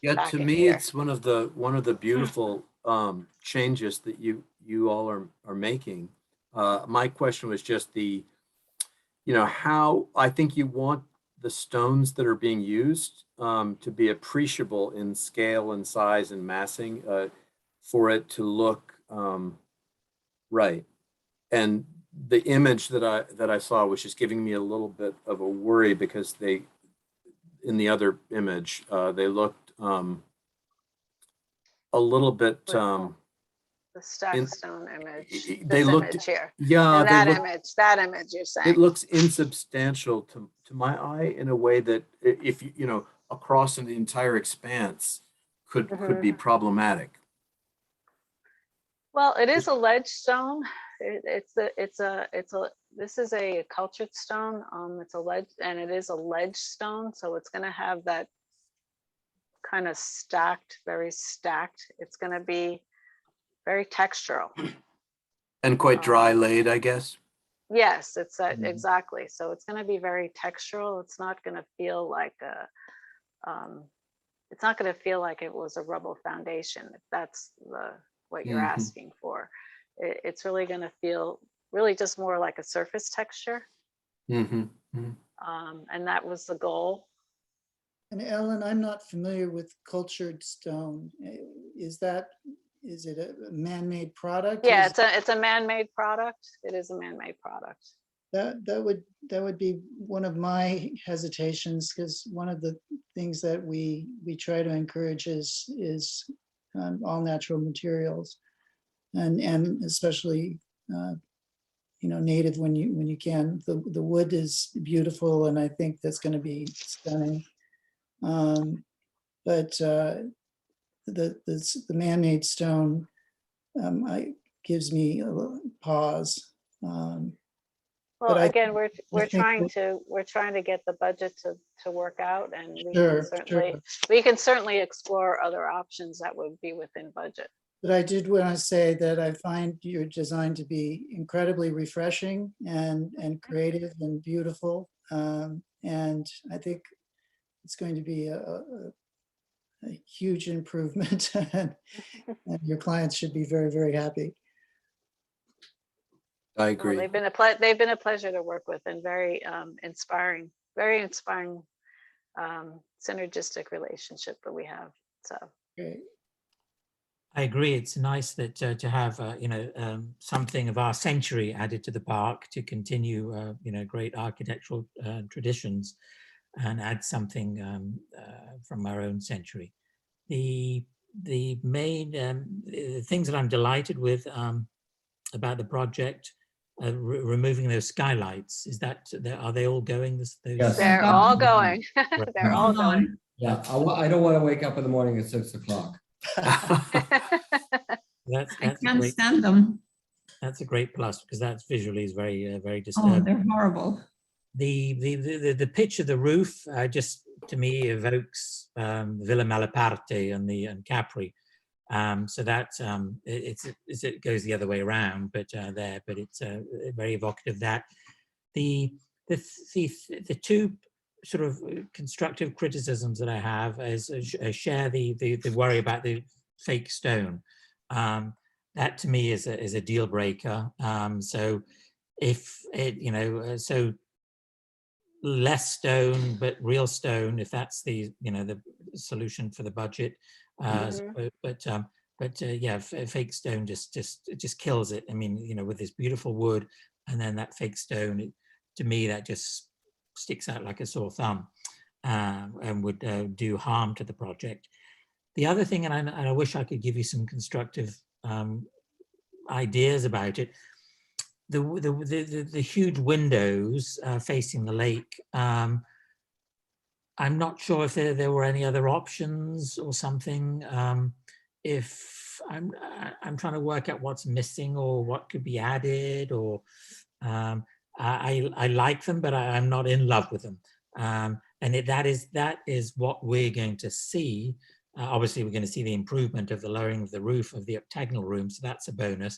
Yeah, back to in me, here. it's one of the beautiful changes that you all are making. My question was just how I think you want the stones that are being used to be appreciable in scale and size and massing, for it to look right. And the image that I saw was just giving me a little bit of a worry, because in the other image, they looked a little bit the stacked stone image. they This looked image here. yeah And they that looked, image you're saying. it looks insubstantial to my eye, in a way that if across the entire expanse could be problematic. Well, it is a ledge stone. This is a cultured stone. It's a ledge, and it is a ledge stone, so it's going to have that kind of stacked, very stacked. It's going to be very textural And quite dry laid, I guess. Yes, it's exactly. So it's going to be very textural. It's not going to feel like it's not going to feel like it was a rubble foundation, if that's what you're asking for. It's really going to feel really just more like a surface texture. And that was the goal. And Ellen, I'm not familiar with cultured stone. Is it a man-made product? Yeah, it's a man-made product. It is a man-made product. That would be one of my hesitations, because one of the things that we try to encourage is all natural materials, and especially native when you can. The wood is beautiful, and I think that's going to be stunning. But the man-made stone gives me a little pause. Well, but again, we're think trying to get the budget to work out, and Sure. we can certainly explore other options that would be within budget. But I did want to say that I find your design to be incredibly refreshing and creative and beautiful, and I think it's going to be a huge improvement, and your clients should be very, very happy. I Well, agree. they've been a pleasure to work with, and very inspiring synergistic relationship that we have. So Great. I agree. It's nice that to have something of our century added to the park to continue great architectural traditions, and add something from our own century. The main things that I'm delighted with about the project, removing those skylights, are they all going? Yes. they're all going. They're all going. Yeah, I don't want to wake up in the morning at 6 o'clock. That's I a can't great, stand them. that's a great plus, because that visually is very very Oh, disturbing. they're horrible. The pitch of the roof just to me evokes Villa Malaparte and Capri. So that it goes the other way around, but it's very evocative. That the two sort of constructive criticisms that I have is share the worry about the fake stone. That to me is a deal breaker. So if it so less stone but real stone, if that's the the solution for the budget. Yeah, fake stone just kills it. I mean, with this beautiful wood and then that fake stone, to me that just sticks out like a sore thumb, and would do harm to the project. The other thing, and I wish I could give you some constructive ideas about it, the huge windows facing the lake. I'm not sure if there were any other options or something. If I'm trying to work out what's missing or what could be added, or I like them, but I'm not in love with them. And that is what we're going to see. Obviously, we're going to see the improvement of the lowering of the roof of the octagonal room, so that's a bonus.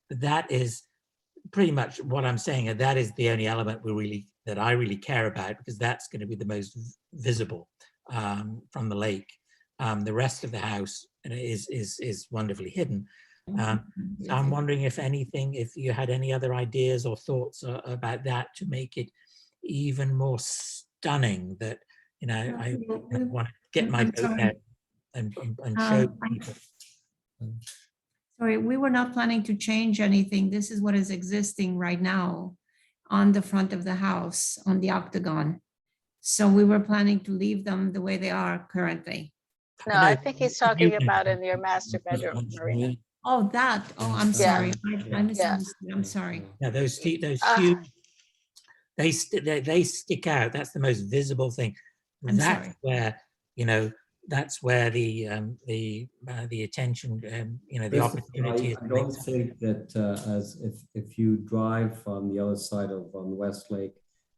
But that is pretty much what I'm saying, and that is the only element that I really care about, because that's going to be the most visible from the lake. The rest of the house is wonderfully hidden. So I'm wondering if you had any other ideas or thoughts about that to make it even more stunning. That I want to get my boat out and show people. Sorry, we were not planning to change anything. This is what is existing right now on the front of the house, on the octagon. So we were planning to leave them the way they are currently. No, I think he's talking about in your master bedroom, Marina. Oh, that. Oh, I'm Yeah. sorry. I misunderstood. I'm sorry. Yeah, those huge, they stick out. That's the most visible thing. I'm That's sorry. where, that's where the attention, the Christopher, opportunity is. I don't think that as if you drive on the other side of West Lake,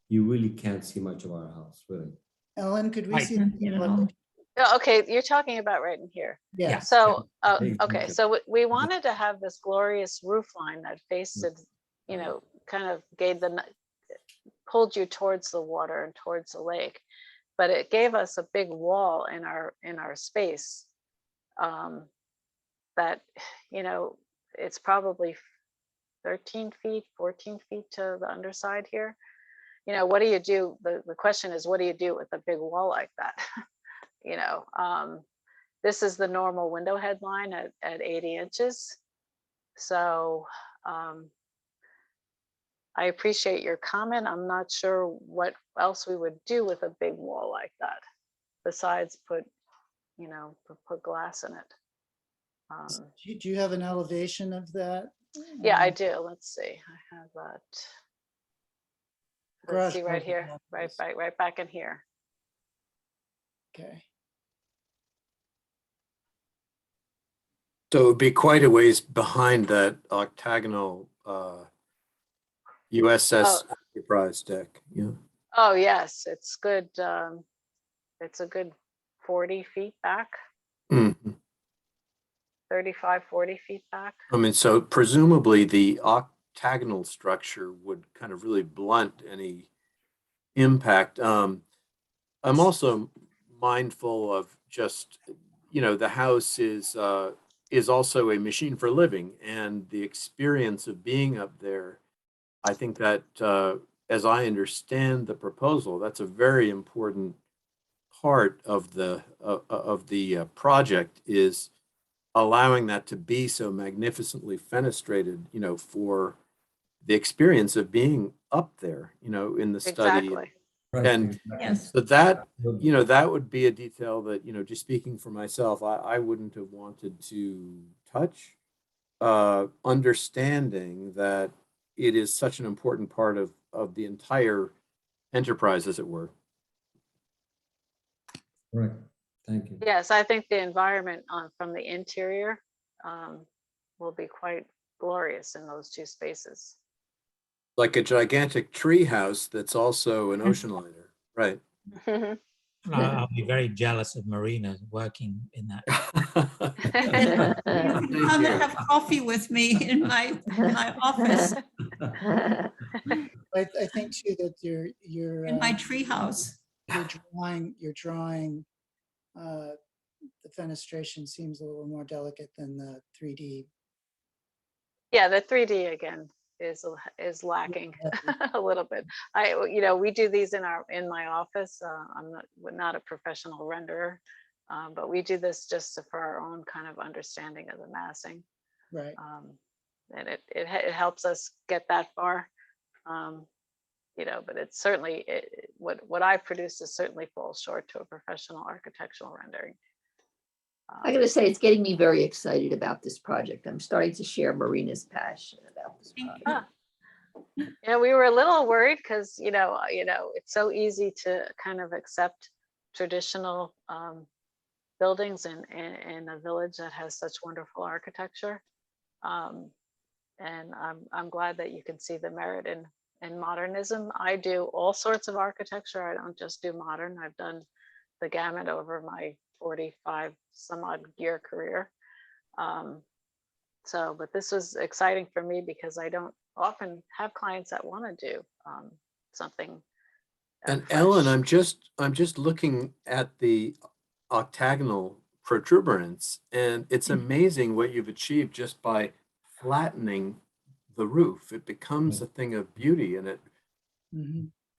you really can't see much of our house, really. Ellen, could we Right. see? Oh, okay, you're talking about right in here. Yeah. So, Yeah. okay, so we wanted to have this glorious roof line that faced, kind of pulled you towards the water and towards the lake, but it gave us a big wall in our space. That, it's probably 13 feet, 14 feet to the underside here. What do you do? The question is, what do you do with a big wall like that? This is the normal window headline at 80 inches. So I appreciate your comment. I'm not sure what else we would do with a big wall like that, besides put glass in it. Do you have an elevation of that? Yeah, I do. Let's see. I have that. Let's Garage see right parking here, lot, right back in here. Okay. So it would be quite a ways behind that octagonal USS Enterprise deck. Yeah. Oh, yes, it's good. It's a good 40 feet back, Mhm. 35, 40 feet back. I mean, so presumably the octagonal structure would kind of really blunt any impact. I'm also mindful of just, the house is also a machine for living, and the experience of being up there. I think that, as I understand the proposal, that's a very important part of the project, is allowing that to be so magnificently fenestrated, for the experience of being up there, in the study. Exactly. And Yes. so that, that would be a detail that, just speaking for myself, I wouldn't have wanted to touch, understanding that it is such an important part of the entire enterprise, as it were. Correct. Thank you. Yes, I think the environment from the interior will be quite glorious in those two spaces. Like a gigantic tree house that's also an ocean liner, right? I'll be very jealous of Marina working in that. Come and have coffee with me in my office, I think too that you're in my tree house. you're drawing the fenestration seems a little more delicate than the 3D. Yeah, the 3D again is lacking a little bit. We do these in my office. I'm not a professional renderer, but we do this just for our own kind of understanding of the massing. Right. And it helps us get that far. But it's certainly what I produce is certainly falls short to a professional architectural rendering. I gotta say, it's getting me very excited about this project. I'm starting to share Marina's passion about this project. Ah. Yeah, we were a little worried because, it's so easy to kind of accept traditional buildings in a village that has such wonderful architecture. And I'm glad that you can see the merit in modernism. I do all sorts of architecture. I don't just do modern. I've done the gamut over my 45 some odd year career. But this was exciting for me because I don't often have clients that want to do something. And fresh. Ellen, I'm just looking at the octagonal protuberance, and it's amazing what you've achieved just by flattening the roof. It becomes a thing of beauty, and it,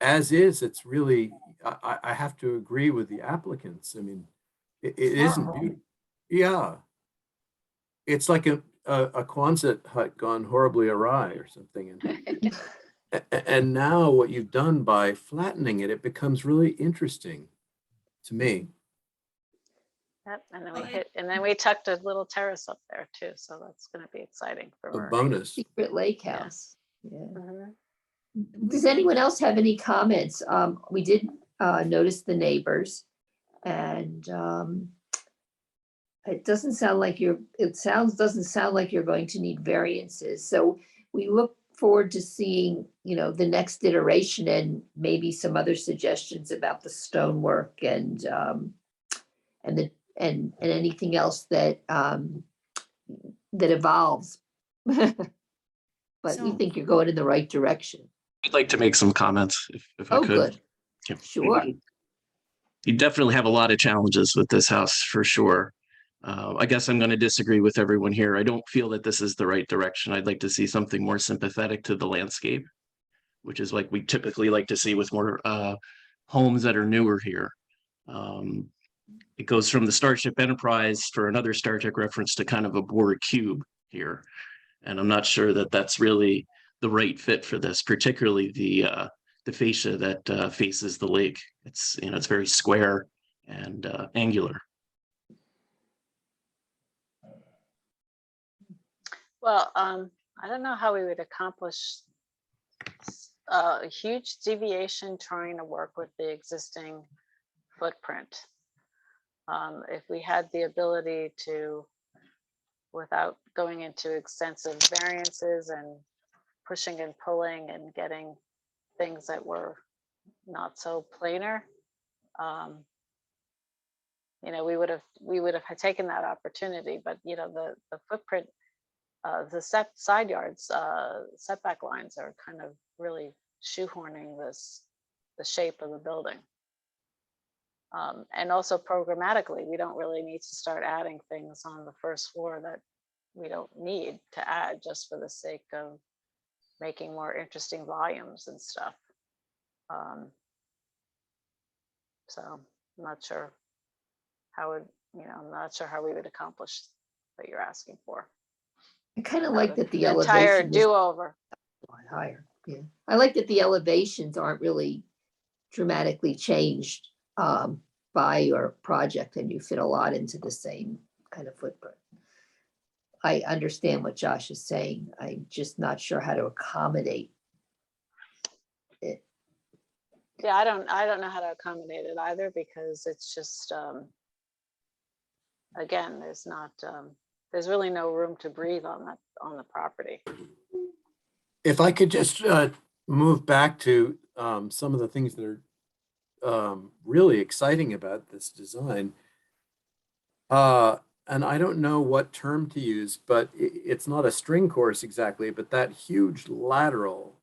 as is, it's really, I have to agree with the applicants. I mean, it isn't beautiful. Yeah. It's like a Quonset hut gone horribly awry or something. And now what you've done by flattening it, it becomes really interesting to me. Yep, and then we tucked a little terrace up there too, so that's going to be exciting for A Marie. bonus. Secret lake house. Yeah. Mhm. Does anyone else have any comments? We did notice the neighbors, and it doesn't sound like doesn't sound like you're going to need variances. So we look forward to seeing, the next iteration and maybe some other suggestions about the stonework and anything else that that evolves. But we So- think you're going in the right direction. I'd like to make some comments if I Oh, could. good. Yeah. Sure. You definitely have a lot of challenges with this house for sure. I guess I'm going to disagree with everyone here. I don't feel that this is the right direction. I'd like to see something more sympathetic to the landscape, which is like we typically like to see with more homes that are newer here. It goes from the Starship Enterprise for another Star Trek reference to kind of a bored cube here. And I'm not sure that that's really the right fit for this, particularly the fascia that faces the lake. It's it's very square and angular. Well, I don't know how we would accomplish a huge deviation trying to work with the existing footprint. If we had the ability to, without going into extensive variances and pushing and pulling and getting things that were not so planar, we would have taken that opportunity. But the footprint, the side yards, setback lines are kind of really shoehorning the shape of the building. And also programmatically, we don't really need to start adding things on the first floor that we don't need to add just for the sake of making more interesting volumes and stuff. So I'm not sure how we would accomplish what you're asking for. I kind of like that the entire elevation is do-over. a lot higher. Yeah, I like that the elevations aren't really dramatically changed by your project, and you fit a lot into the same kind of footprint. I understand what Josh is saying. I'm just not sure how to accommodate it. Yeah, I don't know how to accommodate it either, because it's just again, there's really no room to breathe on the property. If I could just move back to some of the things that are really exciting about this design. And I don't know what term to use, but it's not a string course exactly, but that huge lateral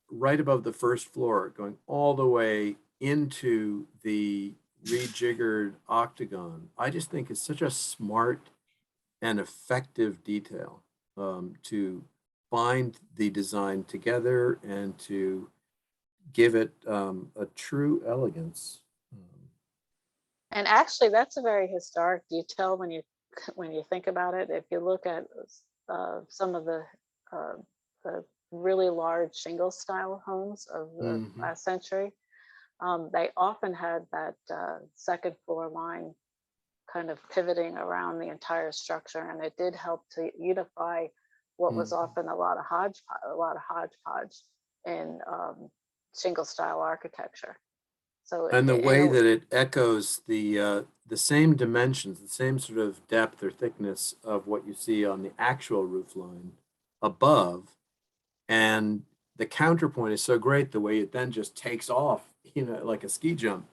right above the first floor going all the way into the rejiggered octagon, I just think it's such a smart and effective detail to bind the design together and to give it a true elegance. And actually, that's a very historic detail when you think about it. If you look at some of the really large shingle style homes of the last century, they often had that second floor line kind of pivoting around the entire structure, and it did help to unify what was often a lot of hodgepodge in shingle style architecture. So And the in way a- that it echoes the same dimensions, the same sort of depth or thickness of what you see on the actual roof line above. And the counterpoint is so great, the way it then just takes off, like a ski jump.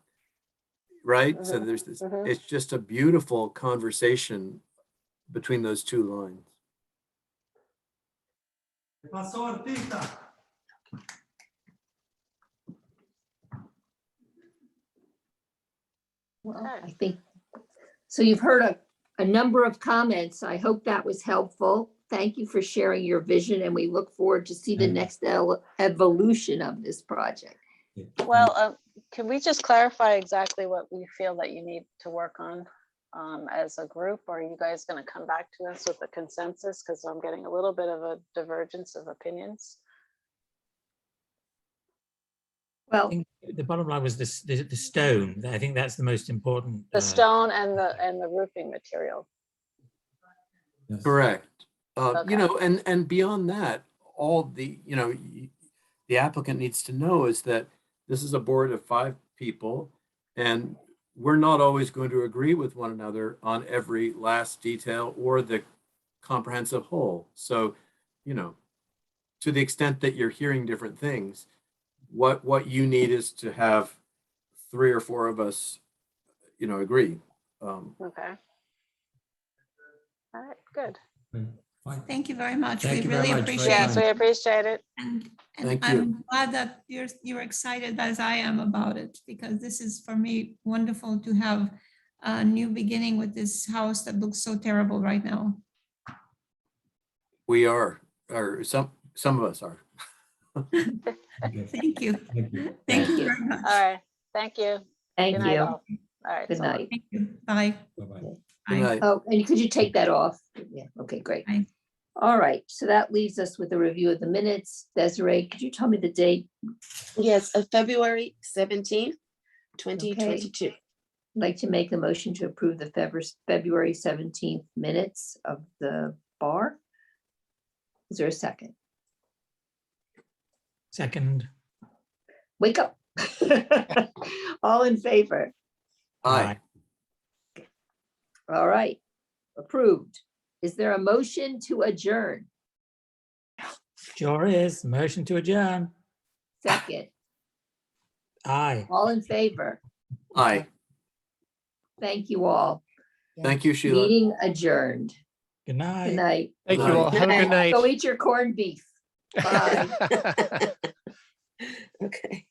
Right? So there's this, it's just a beautiful conversation between those two lines. Well, I think, so you've heard a number of comments. I hope that was helpful. Thank you for sharing your vision, and we look forward to see the next evolution of this project. Well, can we just clarify exactly what we feel that you need to work on as a group? Or are you guys going to come back to us with a consensus? Because I'm getting a little bit of a divergence of opinions. Well, The bottom line was the stone. I think that's the most important. The stone and the roofing material. Correct. Okay. And beyond that, all the applicant needs to know is that this is a board of 5 people, and we're not always going to agree with one another on every last detail or the comprehensive whole. So, to the extent that you're hearing different things, what you need is to have 3 or 4 of us, agree. Okay. All right, good. Thank you very much. Thank We you very really much for your appreciate Yes, it. we appreciate it. And Thank you. I'm glad that you're excited as I am about it, because this is for me wonderful to have a new beginning with this house that looks so terrible right now. We are, or some of us are. Thank you. Thank you. Thank you you. very much. All right, thank you. Thank Good night, you. all. All right. Good so- night. Thank you. Bye. Bye-bye. Good Bye. night. Oh, and could you take that off? Yeah, okay, great. Bye. All right, so that leaves us with a review of the minutes. Desiree, could you tell me the date? Yes, of February 17th, 2022. I'd like to make a motion to approve the February 17th minutes of the bar. Is there a second? Second. Wake up. All in favor? Aye. All right, approved. Is there a motion to adjourn? Sure is. Motion to adjourn. Second, Aye. all in favor? Aye. Thank you all. Thank you, Sheila. Meeting adjourned. Good night. Good night. Thank you Night. all. Have a good night. Go eat your corned beef. Bye. Okay.